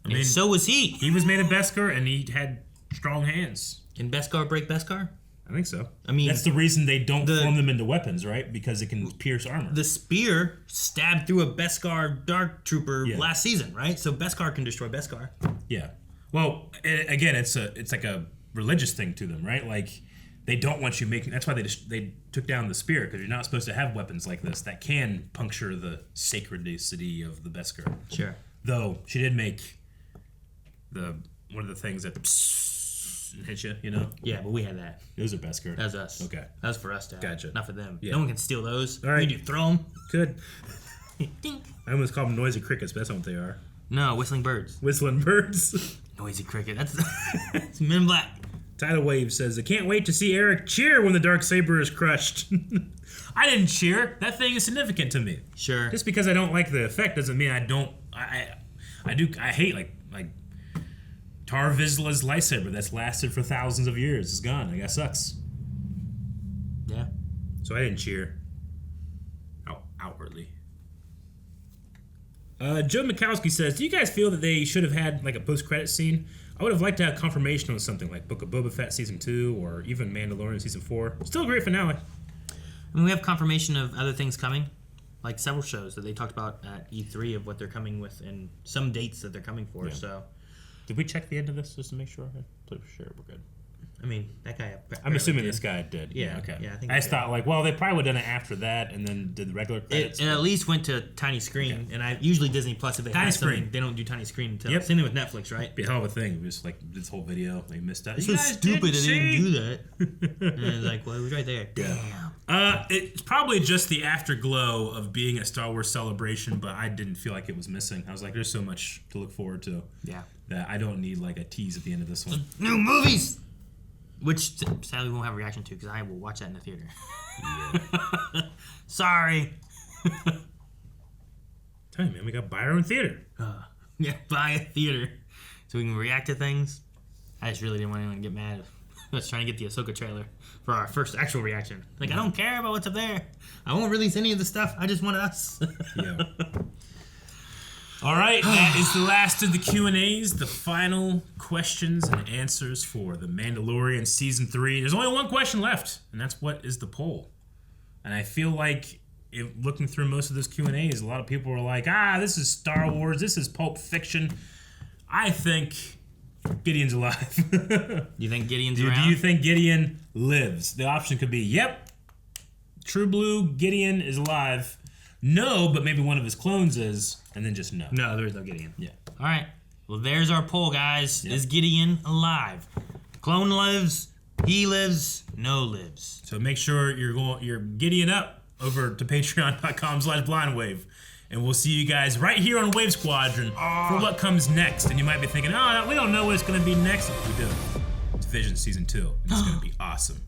And so was he. He was made of Beskar, and he had strong hands. Can Beskar break Beskar? I think so. I mean, that's the reason they don't form them into weapons, right? Because it can pierce armor. The spear stabbed through a Beskar Dark Trooper last season, right? So Beskar can destroy Beskar. Yeah. Well, again, it's like a religious thing to them, right? Like, they don't want you making. That's why they took down the spear, because you're not supposed to have weapons like this that can puncture the sacredity of the Beskar. Sure. Though she did make one of the things that hit you, you know. Yeah, but we had that. Those are Beskar. That was us. Okay. That was for us to have. Gotcha. Not for them. Yeah. No one can steal those. All right. You throw them. Good. Dink. I almost call them noisy crickets, but that's not what they are. No, whistling birds. Whistling birds. Noisy cricket. That's it's Men in Black. Tidal Wave says, "I can't wait to see Eric cheer when the Darksaber is crushed." I didn't cheer. That thing is significant to me. Sure. Just because I don't like the effect doesn't mean I don't. I hate like Tar Vizsla's lightsaber that's lasted for thousands of years. It's gone. Like, that sucks. Yeah. So I didn't cheer. Outwardly. Joe Mikowski says, "Do you guys feel that they should have had like a post-credit scene? I would have liked to have confirmation on something like Book of Boba Fett Season 2 or even Mandalorian Season 4. Still a great finale." I mean, we have confirmation of other things coming, like several shows that they talked about at E3 of what they're coming with and some dates that they're coming for. Yeah. So, did we check the end of this just to make sure? For sure, we're good. I mean, that guy. I'm assuming this guy did. Yeah. Okay. Yeah, I just thought like, well, they probably would have done it after that and then did the regular credits. It at least went to tiny screen, and I usually Disney Plus if they tiny have screen. something, they don't do tiny screen until same thing with Netflix, right? Be a hell of a thing. It was like this whole video they missed out. It's so stupid they didn't do that. And it's like, well, it was right there. Damn. It's probably just the afterglow of being a Star Wars celebration, but I didn't feel like it was missing. I was like, there's so much to look forward to. Yeah. That I don't need like a tease at the end of this one. New movies! Which sadly we won't have a reaction to because I will watch that in the theater. Yeah. Sorry. Tell you, man, we got to buy our own theater. Yeah, buy a theater so we can react to things. I just really didn't want anyone to get mad. I was trying to get the Ahsoka trailer for our first actual reaction. Like, I don't care about what's up there. I won't release any of the stuff. I just want us. Yeah. All right, that is the last of the Q&As, the final questions and answers for The Mandalorian Season 3. There's only one question left, and that's what is the poll? And I feel like, looking through most of those Q&As, a lot of people were like, this is Star Wars, this is Pulp Fiction. I think Gideon's alive. You think Gideon's around? Do you think Gideon lives? The option could be, yep, True Blue, Gideon is alive. No, but maybe one of his clones is, and then just no. No, there is no Gideon. Yeah. All right. Well, there's our poll, guys. Yep. Is Gideon alive? Clone lives. He lives. No lives. So make sure you're Gideon up over to patreon.com/blindwave. And we'll see you guys right here on Wave Squadron for what comes next. And you might be thinking, we don't know what's going to be next. We do. It's Vision Season 2. And it's going to be awesome.